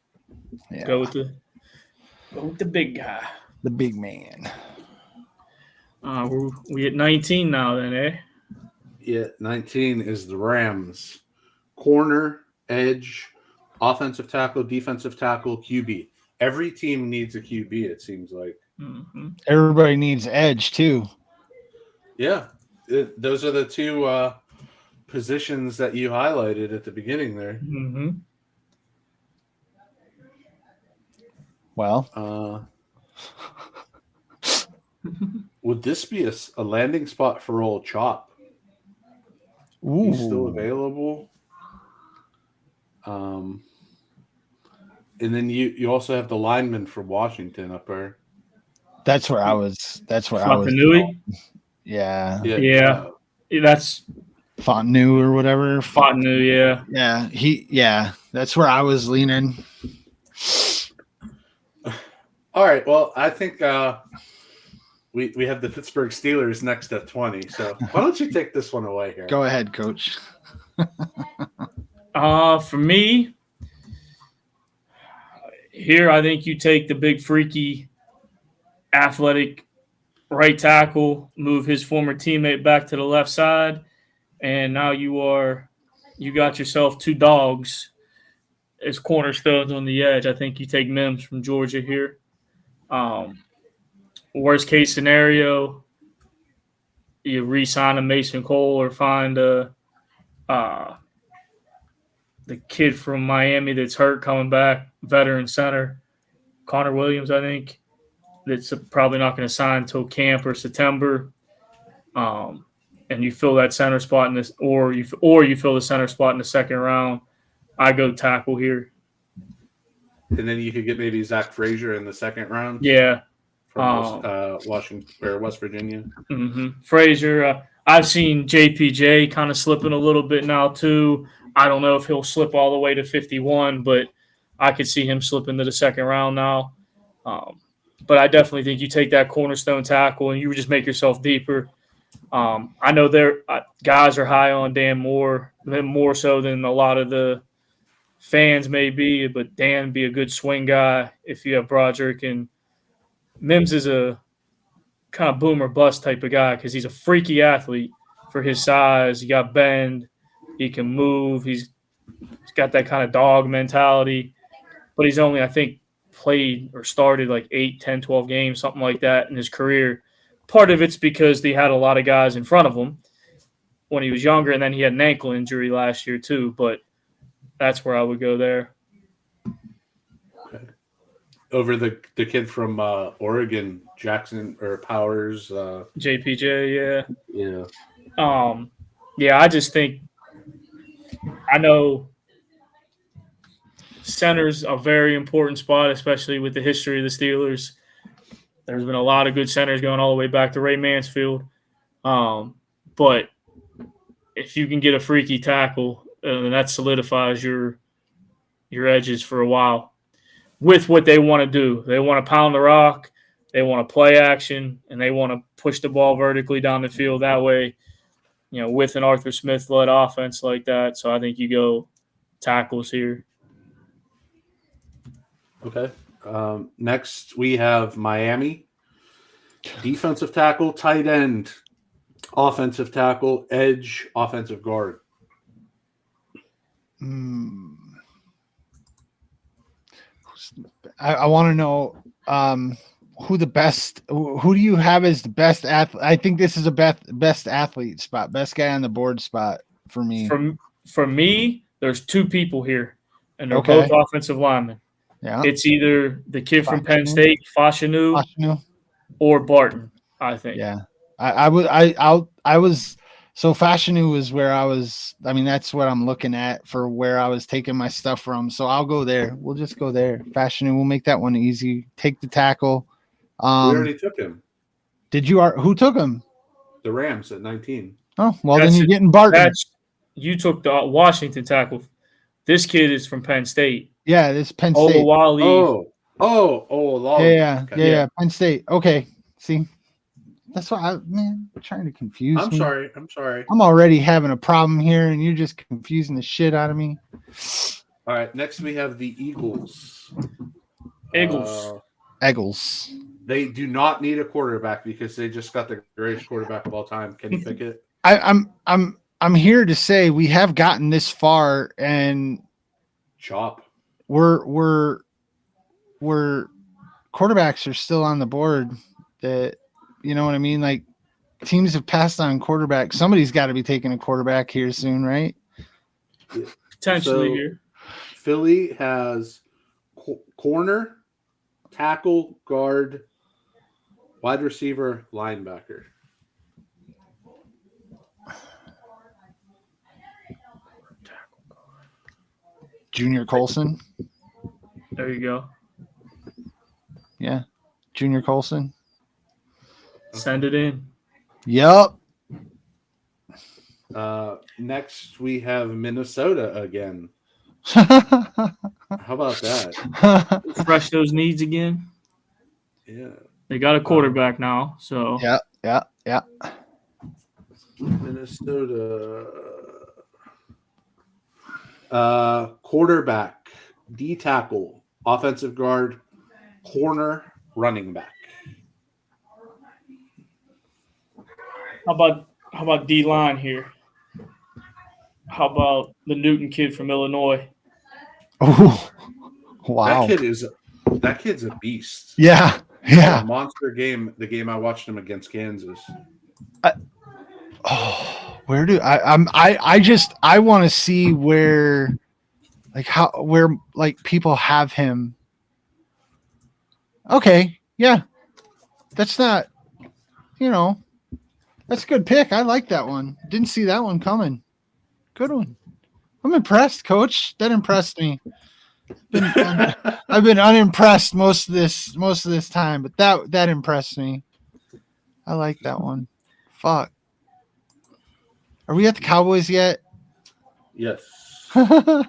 Yeah. Go with the big guy. The big man. We at 19 now then, eh? Yeah, 19 is the Rams. Corner, edge, offensive tackle, defensive tackle, QB. Every team needs a QB, it seems like. Mm-hmm. Everybody needs edge too. Yeah. Those are the two positions that you highlighted at the beginning there. Mm-hmm. Well, would this be a landing spot for old Chop? ooh. He's still available. And then you also have the lineman from Washington up there. That's where I was. That's where Fontenue? I was. Yeah. Yeah. That's Fontenue or whatever. Fontenue, yeah. Yeah. That's where I was leaning. All right. Well, I think we have the Pittsburgh Steelers next at 20. So why don't you take this one away here? Go ahead, Coach. For me, here I think you take the big freaky athletic right tackle, move his former teammate back to the left side, and now you got yourself two dogs as cornerstones on the edge. I think you take Mims from Georgia here. Worst case scenario, you re-sign a Mason Cole or find the kid from Miami that's hurt coming back, veteran center, Connor Williams, I think, that's probably not going to sign until camp or September. And you fill that center spot in this, or you fill the center spot in the second round. I go tackle here. And then you could get maybe Zach Frazier in the second round. Yeah. From Washington or West Virginia. Mm-hmm. Frazier, I've seen JPJ kind of slipping a little bit now too. I don't know if he'll slip all the way to 51, but I could see him slipping to the second round now. But I definitely think you take that cornerstone tackle and you just make yourself deeper. I know guys are high on Dan Moore, more so than a lot of the fans may be, but Dan would be a good swing guy if you have Broderick. And Mims is a kind of boom or bust type of guy because he's a freaky athlete for his size. He got bend. He can move. He's got that kind of dog mentality. But he's only, I think, played or started like 8, 10, 12 games, something like that in his career. Part of it's because they had a lot of guys in front of him. when he was younger, and then he had an ankle injury last year too. But that's where I would go there. Over the kid from Oregon, Jackson or Powers. JPJ, Yeah. Yeah, I just think I know center's a very important spot, especially with the history of the Steelers. There's been a lot of good centers going all the way back to Ray Mansfield. But if you can get a freaky tackle, then that solidifies your edges for a while. With what they want to do, they want to pound the rock, they want to play action, and they want to push the ball vertically down the field. That way, with an Arthur Smith-led offense like that, so I think you go tackles here. Okay. Next, we have Miami. Defensive tackle, tight end, offensive tackle, edge, offensive guard. I want to know who do you have as the best athlete? I think this is a best athlete spot, best guy on the board spot for me. For me, there's two people here, and they're Okay. both offensive linemen. Yeah. It's either the kid from Penn State, Fashanu, or Barton, I think. Yeah. I was so Fashanu was where I was. I mean, that's what I'm looking at for where I was taking my stuff from. So I'll go there. We'll just go there. Fashanu, we'll make that one easy. Take the tackle. We already took him. Did you? Who took him? The Rams at 19. Oh, well, then you're getting Barton. You took the Washington tackle. This kid is from Penn State. Yeah, this Penn State. Olawale. Yeah. Penn State. Okay. See, that's why I'm trying to confuse me. I'm sorry. I'm already having a problem here, and you're just confusing the shit out of me. All right. Next, we have the Eagles. Eagles. They do not need a quarterback because they just got the greatest quarterback of all time, Kenny Pickett. I'm here to say we have gotten this far, and chop. We're quarterbacks are still on the board. That, you know what I mean? Like, teams have passed on quarterbacks. Somebody's got to be taking a quarterback here soon, right? Potentially here. Philly has corner, tackle, guard, wide receiver, linebacker. Junior Colson. There you go. Yeah. Junior Colson. Send it in. Yep. Next, we have Minnesota again. How about that? Refresh those needs again. Yeah. They got a quarterback now, so. Yeah. Minnesota. Quarterback, D tackle, offensive guard, corner, running back. How about D line here? How about the Newton kid from Illinois? Oh, wow! That kid's a beast. Yeah. A monster game. The game I watched him against Kansas. Where do I want to see where people have him. Okay, yeah, that's not, that's a good pick. I like that one. Didn't see that one coming. Good one. I'm impressed, Coach. That impressed me. I've been unimpressed most of this time, but that impressed me. I like that one. Fuck. Are we at the Cowboys yet? Yes. Uh-oh.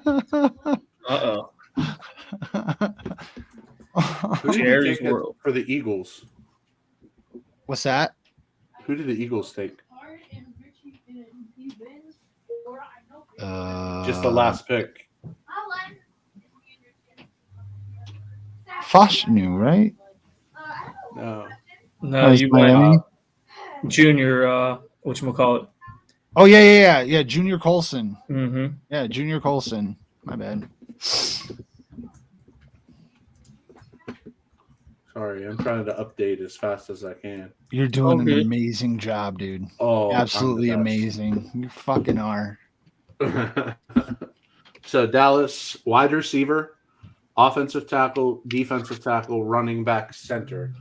Who did you take for the Eagles? What's that? Who did the Eagles take? Just the last pick. Fashanu, right? No, you went Junior, whatchamacallit. Oh, yeah. Junior Colson. Mm-hmm. Yeah, Junior Colson. My bad. So Sorry, I'm trying to update as fast as I can. You're doing an good. amazing job, dude. Oh, Absolutely I'm the amazing. You fucking are. best. So Dallas, wide receiver, offensive tackle, defensive tackle, running back, center.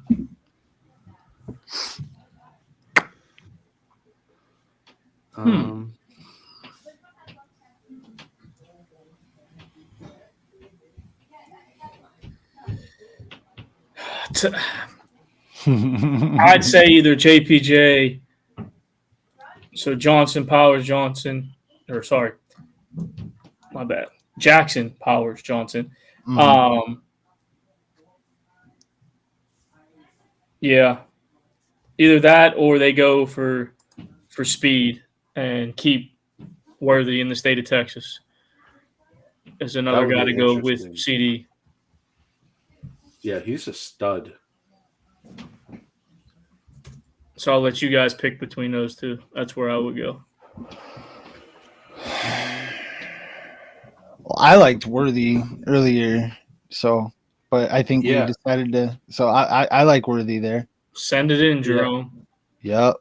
I'd say either JPJ, so Johnson, Powers, Johnson, or sorry, my bad, Jackson, Powers, Johnson. Yeah, either that or they go for speed and keep Worthy in the state of Texas. Is another would guy be to go with interesting. CD. Yeah, he's a stud. So I'll let you guys pick between those two. That's where I would go. Well, I liked Worthy earlier, so but I think we Yeah. decided to. So I like Worthy there. Send it in, Jerome. Yep.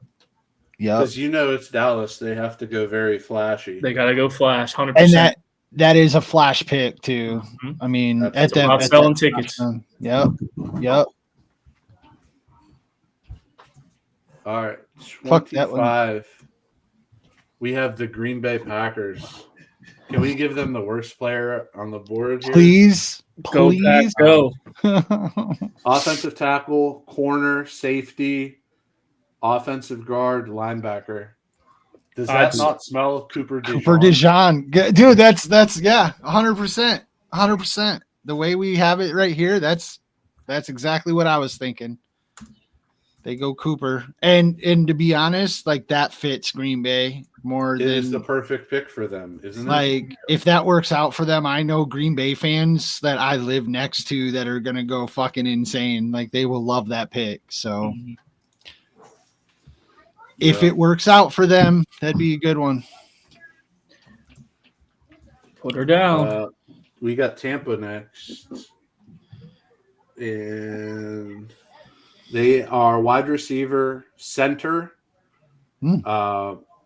Because it's Dallas, they have to go very flashy. They got to go flash, 100%. And that is a flash pick too. Mhm. I mean, That's about selling tickets. Yep. All right, Fuck that one. 25. We have the Green Bay Packers. Can we give them the worst player on the board here? Please. Go, Pack, go. Offensive tackle, corner, safety, offensive guard, linebacker. Does that not smell Cooper DeJean? Cooper DeJean. Dude, that's 100%. 100%. The way we have it right here, that's exactly what I was thinking. They go Cooper. And to be honest, like that fits Green Bay more It than is the perfect pick for them, isn't it? like if that works out for them. I know Green Bay fans that I live next to that are gonna go fucking insane. Like they will love that pick. So if it works out for them, that'd be a good one. Put her down. We got Tampa next. And they are wide receiver, center,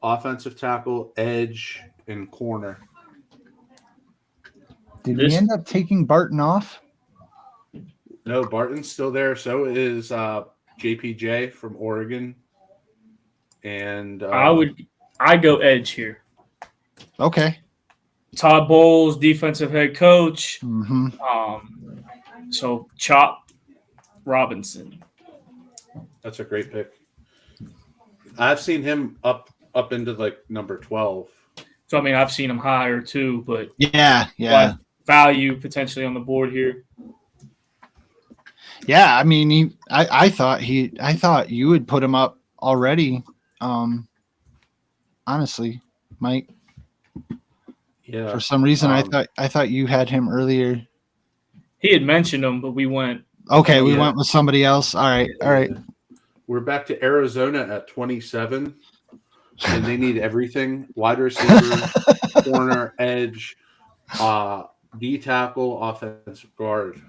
offensive tackle, edge, and corner. Did we end up taking Barton off? No, Barton's still there. So is JPJ from Oregon. And I go edge here. Okay. Todd Bowles, defensive head coach. So Chop Robinson. That's a great pick. I've seen him up into like number 12. So I mean, I've seen him higher too, but yeah. Value potentially on the board here. Yeah, I mean, I thought you would put him up already. Honestly, Mike. Yeah. For some reason, I thought you had him earlier. He had mentioned him, but we went. Okay, we went with somebody else. All right. We're back to Arizona at 27, and they need everything: wide receiver, corner, edge, D tackle, offensive guard.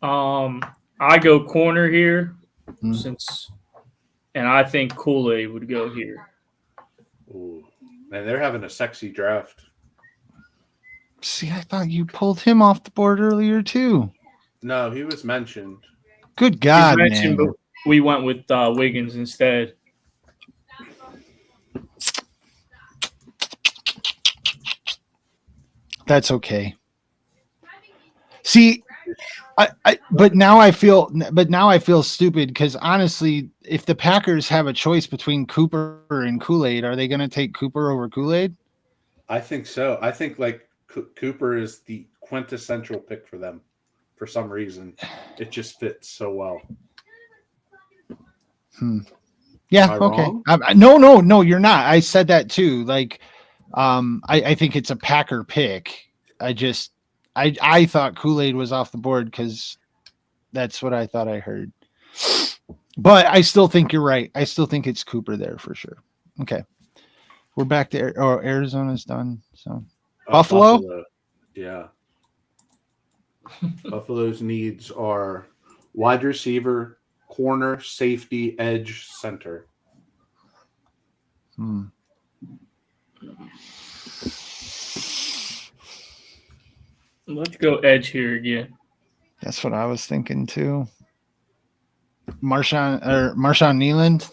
I go corner here and I think Kool-Aid would go here. Ooh, man, they're having a sexy draft. See, I thought you pulled him off the board earlier too. No, he was mentioned. Good God, man. But we went with Wiggins instead. That's okay. See, but now I feel stupid because honestly, if the Packers have a choice between Cooper and Kool-Aid, are they going to take Cooper over Kool-Aid? I think so. I think like Cooper is the quintessential pick for them. For some reason, it just fits so well. Yeah. Okay. No, you're not. I said that too. Like, I think it's a Packer pick. I thought Kool-Aid was off the board because that's what I thought I heard. But I still think you're right. I still think it's Cooper there for sure. Okay. We're back to Arizona's done. So Buffalo? Yeah. Buffalo's needs are wide receiver, corner, safety, edge, center. Let's go edge here again. That's what I was thinking too. Marshawn Nealand.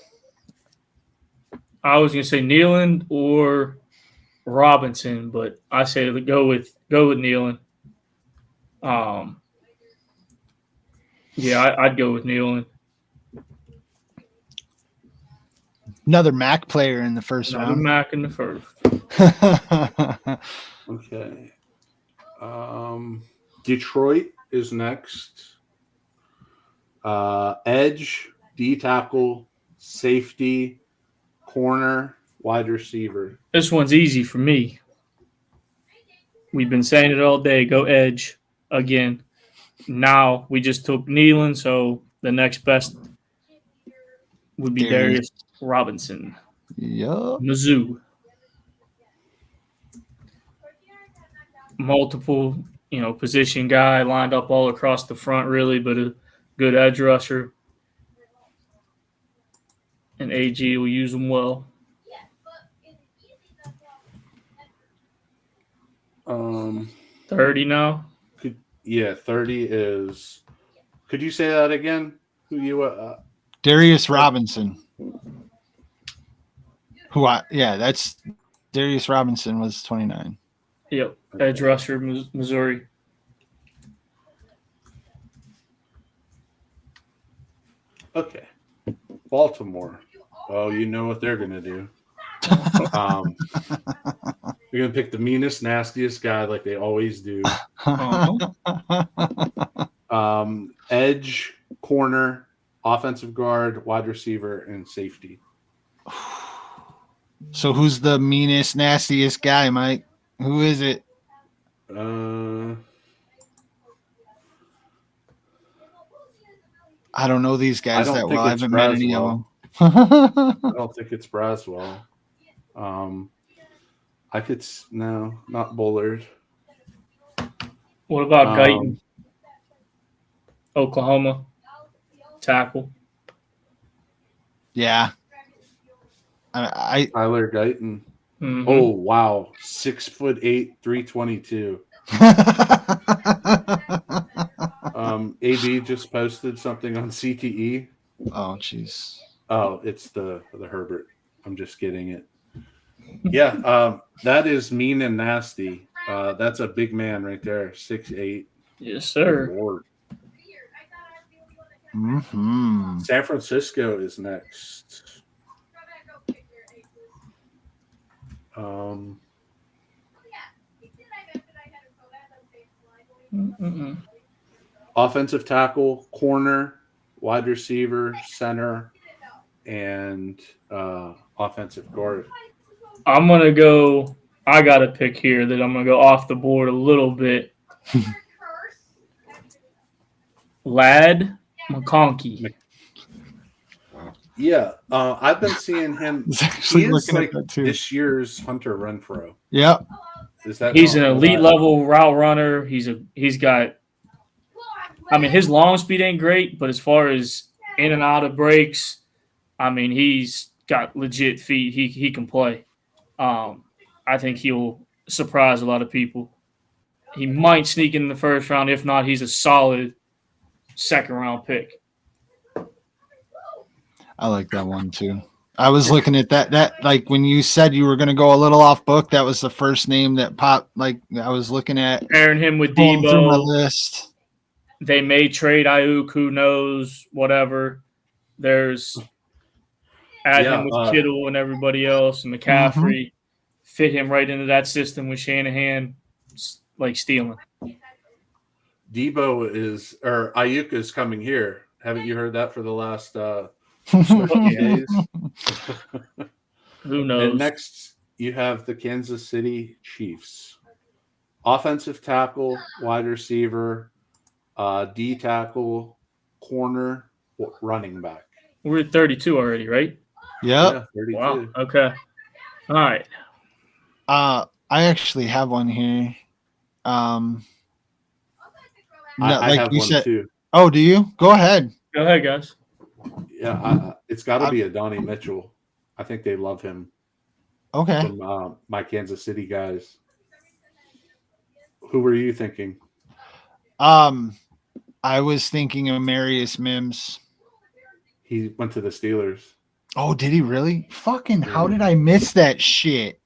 I was gonna say Nealand or Robinson, but I say go with Nealand. Yeah, I'd go with Nealand. Another MAC player in the first Another round. Mac in the first. Okay. Detroit is next. Edge, D tackle, safety, corner, wide receiver. This one's easy for me. We've been saying it all day. Go edge again. Now we just took Nealand, so the next best would be Darius Robinson. Yup. Mizzou. Multiple, position guy lined up all across the front, really, but a good edge rusher. And AG will use him well. 30 now. 30 is. Could you say that again? Who you? Darius Robinson. That's Darius Robinson was 29. Yep, edge rusher, Missouri. Okay, Baltimore. Oh, you know what they're gonna do. You're gonna pick the meanest, nastiest guy like they always do. Edge, corner, offensive guard, wide receiver, and safety. So who's the meanest, nastiest guy, Mike? Who is it? I don't know these guys that well. I haven't met any of them. I don't think it's Braswell. Not Bullard. What about Guyton? Oklahoma tackle. Yeah. Tyler Guyton. Mm-hmm. Oh wow, 6'8", 322. AB just posted something on CTE. Oh jeez. Oh, it's the Herbert. I'm just getting it. Yeah, that is mean and nasty. That's a big man right there, 6'8". Yes, sir. Lord. Mm-hmm. San Francisco is next. Offensive tackle, corner, wide receiver, center, and offensive guard. I'm going to go – I got a pick here that I'm going to go off the board a little bit. Lad McConkey. Yeah, I've been seeing him. He is like this year's Hunter Renfrow. Yep. He's an elite level route runner. He's got – I mean, his long speed ain't great, but as far as in and out of breaks, I mean, he's got legit feet. He can play. I think he'll surprise a lot of people. He might sneak in the first round. If not, he's a solid second-round pick. I like that one too. I was looking at that like when you said you were going to go a little off book, that was the first name that popped. Like I was looking at pairing him with Debo through my list. They may trade Ayuk, who knows, whatever. There's him with Kittle and everybody else and McCaffrey. Fit him right into that system with Shanahan, like stealing. Ayuk is coming here. Haven't you heard that for the last days? Who knows? And next, you have the Kansas City Chiefs. Offensive tackle, wide receiver, D tackle, corner, running back. We're at 32 already, right? Yep. Yeah, 32. Wow. Okay. All right. I actually have one here. I have one too. Oh, do you? Go ahead. Go ahead, guys. Yeah, it's got to be Adonai Mitchell. I think they love him. Okay. From my Kansas City guys. Who were you thinking? I was thinking of Marius Mims. He went to the Steelers. Oh, did he really? Fucking, how did I miss that shit?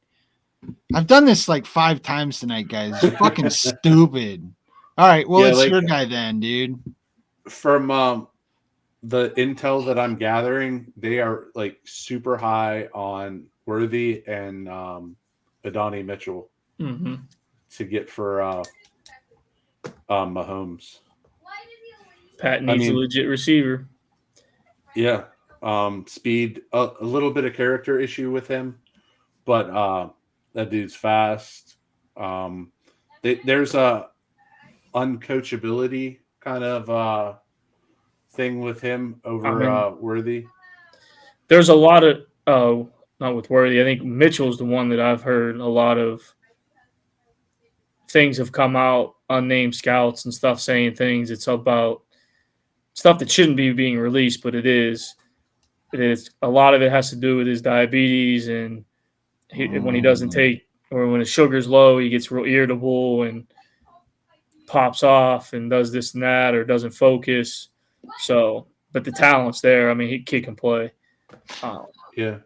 I've done this like 5 times tonight, guys. It's fucking stupid. All right, well, it's your guy then, dude. From the intel that I'm gathering, they are like super high on Worthy and Adonai Mitchell to get for Mahomes. Pat needs a legit receiver. Yeah. Speed, a little bit of character issue with him, but that dude's fast. There's a uncoachability kind of thing with him over Worthy. There's a lot of not with Worthy. I think Mitchell's the one that I've heard a lot of things have come out, unnamed scouts and stuff saying things. It's about stuff that shouldn't be being released, but it is. It is. A lot of it has to do with his diabetes, and when he doesn't take, or when his sugar's low, he gets real irritable and pops off and does this and that, or doesn't focus. So, but the talent's there. I mean, kid can play. Yeah.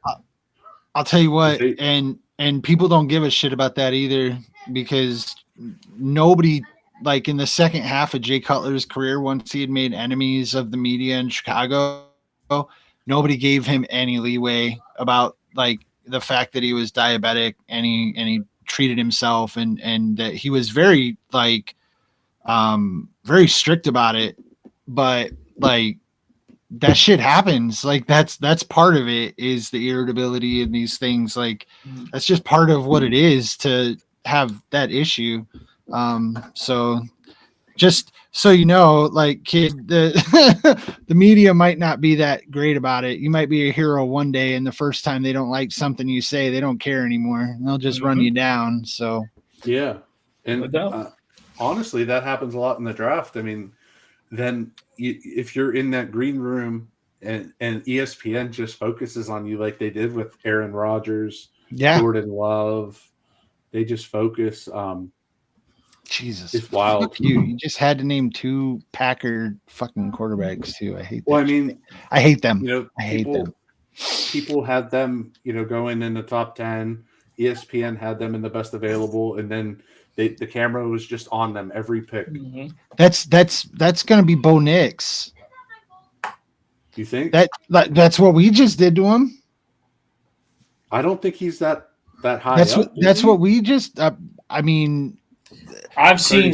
I'll tell you what, and people don't give a shit about that either, because nobody, like in the second half of Jay Cutler's career, once he had made enemies of the media in Chicago, nobody gave him any leeway about like the fact that he was diabetic, and he treated himself, and that he was very like very strict about it. But like that shit happens. Like that's part of it, is the irritability and these things. Like that's just part of what it is to have that issue. So just so you know, like kid, the media might not be that great about it. You might be a hero one day, and the first time they don't like something you say, they don't care anymore. They'll just run you down. So yeah, and honestly, that happens a lot in the draft. I mean, then if you're in that green room and ESPN just focuses on you like they did with Aaron Rodgers, Jordan Love, they just focus. Jesus, it's wild. Fuck you. You just had to name 2 Packer fucking quarterbacks too. I hate. Well, I mean, I hate them. You know, I hate them. People had them, going in the top 10. ESPN had them in the best available, and then the camera was just on them every pick. That's going to be Bo Nix. You think that's what we just did to him? I don't think he's that high. That's what we just. I mean, I've seen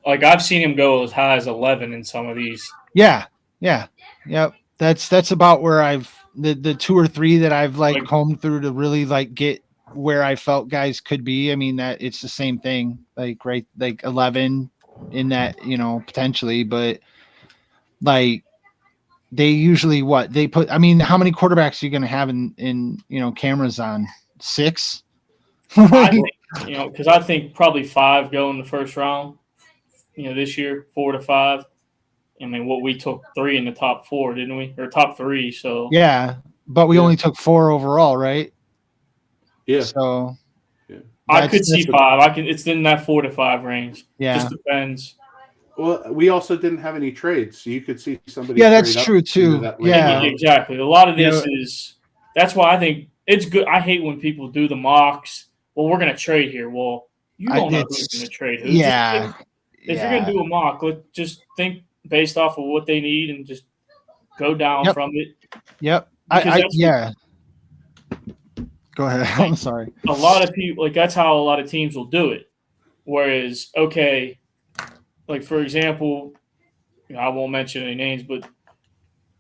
I've seen him go as high as 11 in some of these. Yeah. Yep. That's about where I've the 2 or 3 that I've like combed through to really like get where I felt guys could be. I mean, that it's the same thing, like right, like 11 in that, potentially, but like they usually they put. I mean, how many quarterbacks are you going to have in cameras on? 6? Because I think probably 5 go in the first round. This year 4 to 5. I mean, we took 3 in the top 4, didn't we? Or top 3. So yeah, but we only took 4 overall, right? Yeah. So I could see 5. It's in that 4 to 5 range. Yeah, just depends. Well, we also didn't have any trades, so you could see somebody. Yeah, that's true too. Yeah, exactly. A lot of this is. That's why I think it's good. I hate when people do the mocks. Well, we're going to trade here. Well, you don't know who's going to trade who. Yeah. If you're going to do a mock, let's just think based off of what they need and just go down from it. Yep. Go ahead. I'm sorry. A lot of people, that's how a lot of teams will do it. Whereas, okay, like for example, I won't mention any names, but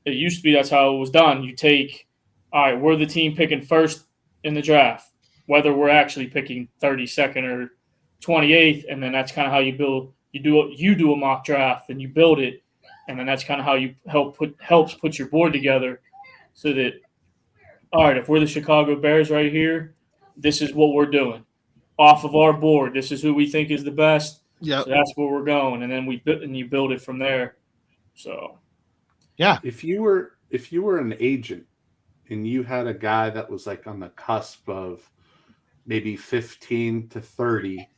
it used to be that's how it was done. You take, all right, we're the team picking first in the draft, whether we're actually picking 32nd or 28th, and then that's kind of how you build. You do a mock draft and you build it, and then that's kind of how you helps put your board together, so that, all right, if we're the Chicago Bears right here, this is what we're doing off of our board. This is who we think is the best. Yeah, so that's where we're going, and then you build it from there. So, yeah, If you were an agent and you had a guy that was like on the cusp of maybe 15 to 30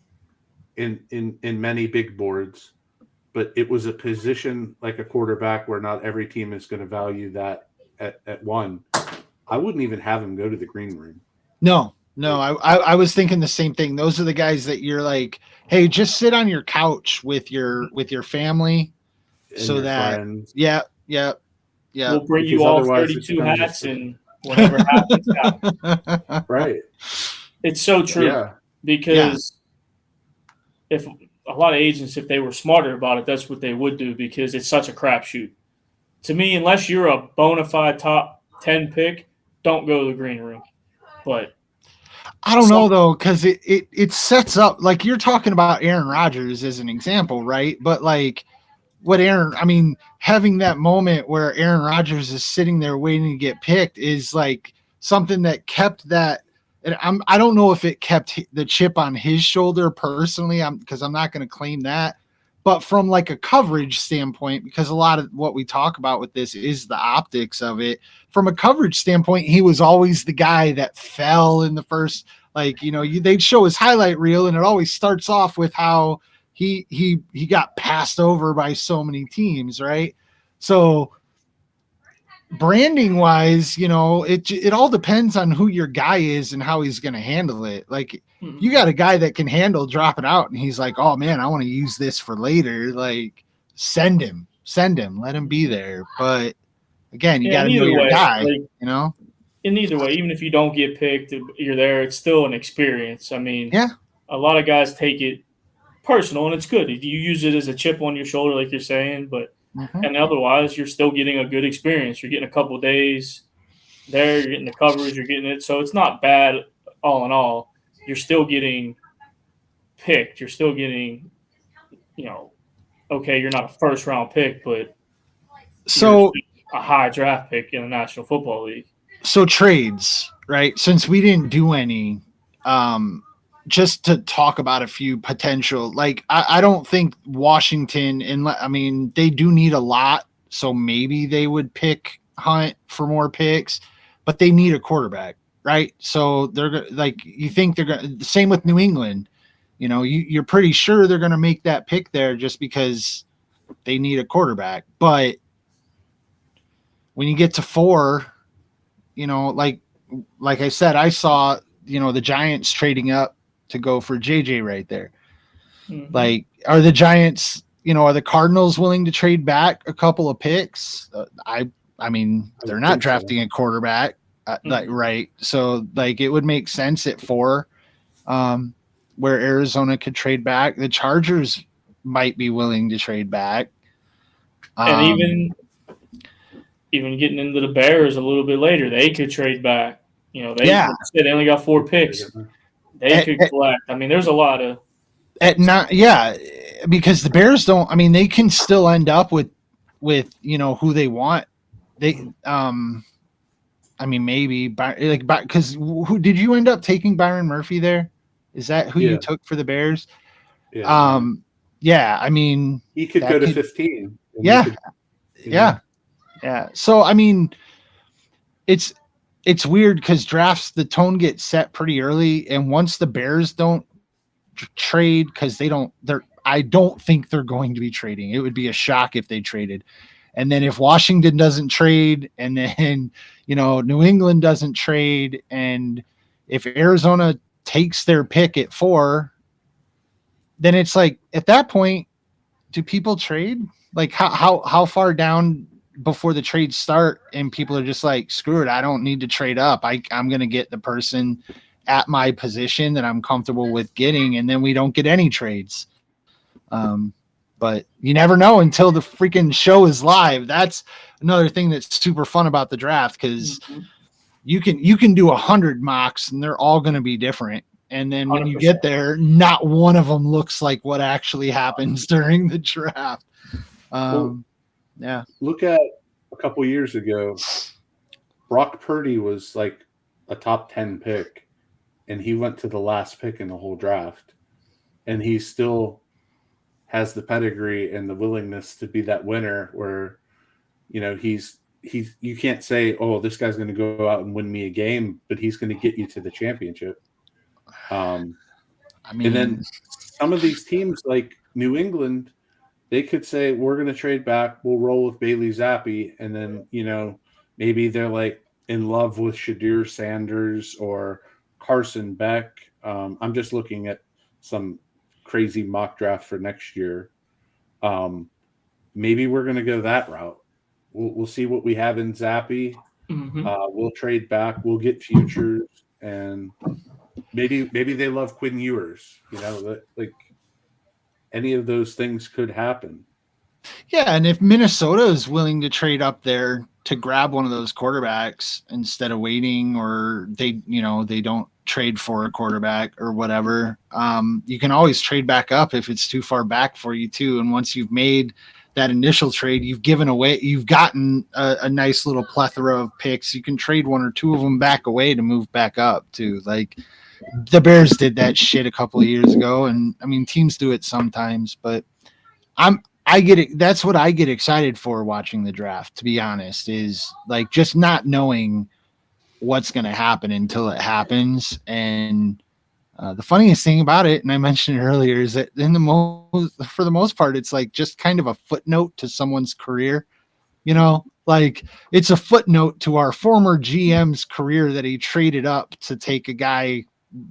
in many big boards, but it was a position like a quarterback where not every team is going to value that at one, I wouldn't even have him go to the green room. no, I was thinking the same thing. Those are the guys that you're like, hey, just sit on your couch with your family, And so your that friends. yeah. we'll bring you Because all otherwise it 32 becomes hats, just and whenever happens, happens. right. It's so true Yeah. because if a lot of agents, if they were smarter about it, that's what they would do because it's such a crapshoot. To me, unless you're a bona fide top 10 pick, don't go to the green room. But I don't know though, because it sets up, like you're talking about Aaron Rodgers as an example, right? But like having that moment where Aaron Rodgers is sitting there waiting to get picked is like something that kept that. And I don't know if it kept the chip on his shoulder personally, because I'm not going to claim that. But from like a coverage standpoint, because a lot of what we talk about with this is the optics of it. From a coverage standpoint, he was always the guy that fell in the first, like, they'd show his highlight reel and it always starts off with how he got passed over by so many teams, right? So branding wise, it all depends on who your guy is and how he's going to handle it. Like you got a guy that can handle dropping out and he's like, oh man, I want to use this for later. Like send him, let him be there. But again, you got to know your guy, In either way, even if you don't get picked, you're there, it's still an experience. I mean, yeah, a lot of guys take it personal and it's good. You use it as a chip on your shoulder, like you're saying, but and otherwise you're still getting a good experience. You're getting a couple of days there, you're getting the coverage, you're getting it. So it's not bad all in all. You're still getting picked. You're still getting, okay, you're not a first round pick, but so a high draft pick in the National Football League. So trades, right? Since we didn't do any, just to talk about a few potential, like I don't think Washington, they do need a lot, so maybe they would pick Hunt for more picks, but they need a quarterback, right? So they're like, you think they're going to, same with New England, you're pretty sure they're going to make that pick there just because they need a quarterback. But when you get to 4, like I said, I saw, the Giants trading up to go for JJ right there. Mm-hmm. Like, are the Giants, are the Cardinals willing to trade back a couple of picks? They're not drafting a quarterback, right? So like, it would make sense at 4, where Arizona could trade back. The Chargers might be willing to trade back. And even getting into the Bears a little bit later, they could trade back. They only got 4 picks. They could collect. There's a lot of because the Bears don't. They can still end up with who they want. They maybe because who did you end up taking? Byron Murphy there? Is that who you took for the Bears? Yeah. He could go to 15. Yeah. So it's weird because drafts, the tone gets set pretty early, and once the Bears don't trade, because I don't think they're going to be trading. It would be a shock if they traded. And then if Washington doesn't trade, and then New England doesn't trade, and if Arizona takes their pick at 4, then it's like, at that point, do people trade? Like how far down before the trades start and people are just like, screw it, I don't need to trade up. I'm going to get the person at my position that I'm comfortable with getting, and then we don't get any trades. But you never know until the freaking show is live. That's another thing that's super fun about the draft, because you can do 100 mocks and they're all going to be different. And then when 100%. You get there, not one of them looks like what actually happens during the draft. Look at a couple years ago, Brock Purdy was like a top 10 pick, and he went to the last pick in the whole draft, and he still has the pedigree and the willingness to be that winner where, he's you can't say, oh, this guy's going to go out and win me a game, but he's going to get you to the championship. And then some of these teams like New England, they could say, we're going to trade back. We'll roll with Bailey Zappi. And then, maybe they're like in love with Shadir Sanders or Carson Beck. I'm just looking at some crazy mock draft for next year. Maybe we're going to go that route. We'll see what we have in Zappi. Mm-hmm. We'll trade back. We'll get futures, and maybe they love Quinn Ewers. Like any of those things could happen. Yeah, and if Minnesota is willing to trade up there to grab one of those quarterbacks instead of waiting, or they don't trade for a quarterback or whatever, you can always trade back up if it's too far back for you too. And once you've made that initial trade, you've gotten a nice little plethora of picks. You can trade one or two of them back away to move back up too. Like the Bears did that shit a couple of years ago, and I mean teams do it sometimes, but I get it. That's what I get excited for watching the draft, to be honest, is like just not knowing what's going to happen until it happens. And the funniest thing about it, and I mentioned it earlier, is that for the most part, it's like just kind of a footnote to someone's career. Like it's a footnote to our former GM's career that he traded up to take a guy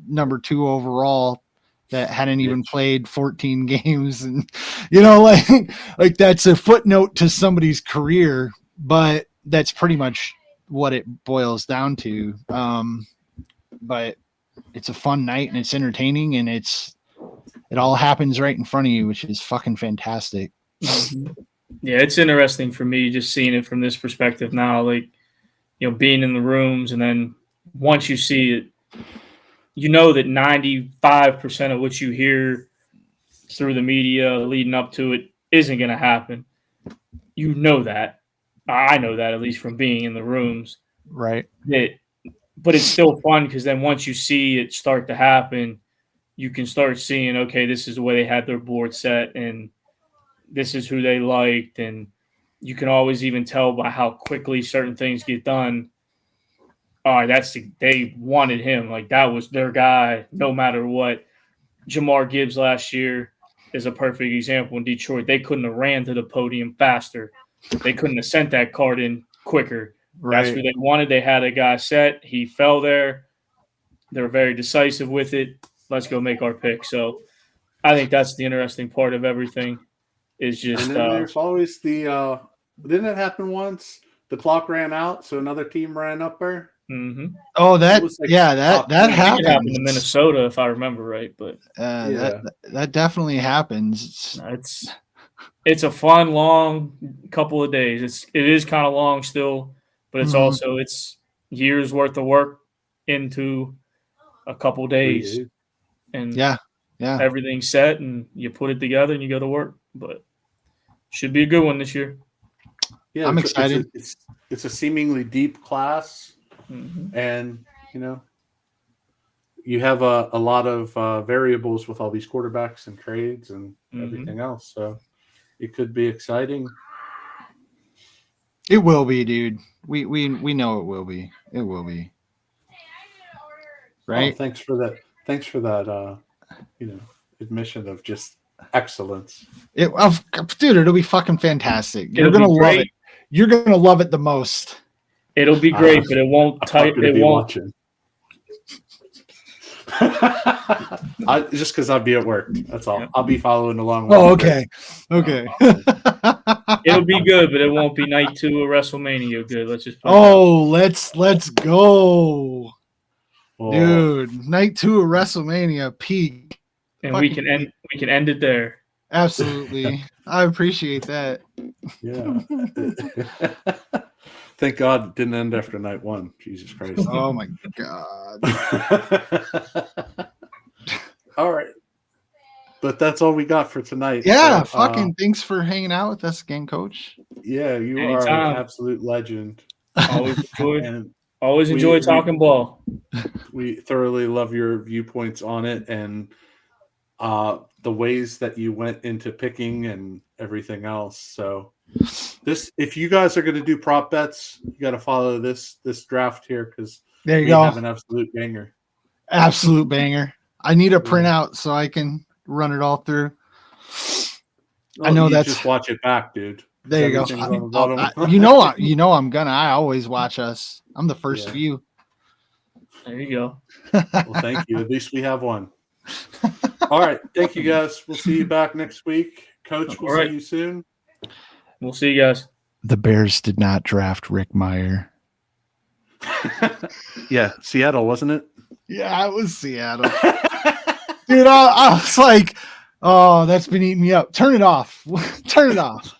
number 2 overall that hadn't even played 14 games. And, like that's a footnote to somebody's career, but that's pretty much what it boils down to. But it's a fun night and it's entertaining and it all happens right in front of you, which is fucking fantastic. Mm-hmm. Yeah. It's interesting for me just seeing it from this perspective now, like, being in the rooms, and then once you see it, that 95% of what you hear through the media leading up to it isn't going to happen. That. I know that, at least from being in the rooms. Right. But it's still fun because then once you see it start to happen, you can start seeing, okay, this is the way they had their board set and this is who they liked. And you can always even tell by how quickly certain things get done. They wanted him. Like that was their guy, no matter what. Jamar Gibbs last year is a perfect example in Detroit. They couldn't have ran to the podium faster. They couldn't have sent that card in quicker. Right. That's who they wanted. They had a guy set. He fell there. They were very decisive with it. Let's go make our pick. So I think that's the interesting part of everything is just. And then there's always the didn't it happen once? The clock ran out, so another team ran up there. Mm-hmm. Oh, that happened. It happened in Minnesota, if I remember right. But that definitely happens. It's a fun, long couple of days. It is kind of long still, but it's also it's years worth of work into a couple days, and everything's set, and you put it together and you go to work. But should be a good one this year. Yeah, I'm excited. It's a seemingly deep class. Mm-hmm. And, you have a lot of variables with all these quarterbacks and trades and everything else. So it could be exciting. It will be, dude. We know it will be. It will be. Right? Oh, thanks for that, admission of just excellence. Dude, it'll be fucking fantastic. You're going to love it. You're going to love it the most. It'll be great, but it won't type. It won't. Just because I'll be at work. That's all. Yeah. I'll be following along. Oh, okay. Okay. It'll be good, but it won't be night 2 of WrestleMania good. Let's just. Let's go, dude. Night 2 of WrestleMania peak, and we can end it there. Absolutely. I appreciate that. Yeah. Thank God it didn't end after night 1. Jesus Christ. Oh my God. All right. But that's all we got for tonight. Yeah, thanks for hanging out with us again, Coach. Yeah, you Anytime. are an absolute legend. Always enjoy talking ball. We thoroughly love your viewpoints on it, and the ways that you went into picking and everything else. So if you guys are going to do prop bets, you got to follow this draft here because There you we go. have an absolute banger. Absolute banger. I need a printout so I can run it all through. Well, I know you that's just watch it back, dude. there you go. Everything's on the bottom. You know I'm gonna. I always watch us. I'm the first Yeah. view. There you go. Well, thank you. At least we have one. All right. Thank you, guys. We'll see you back next week. Coach, we'll All right. see you soon. We'll see you guys. The Bears did not draft Rick Meyer. Yeah, Seattle, wasn't it? Yeah, it was Seattle. Dude, I was like, oh, that's been eating me up. Turn it off. Turn it off.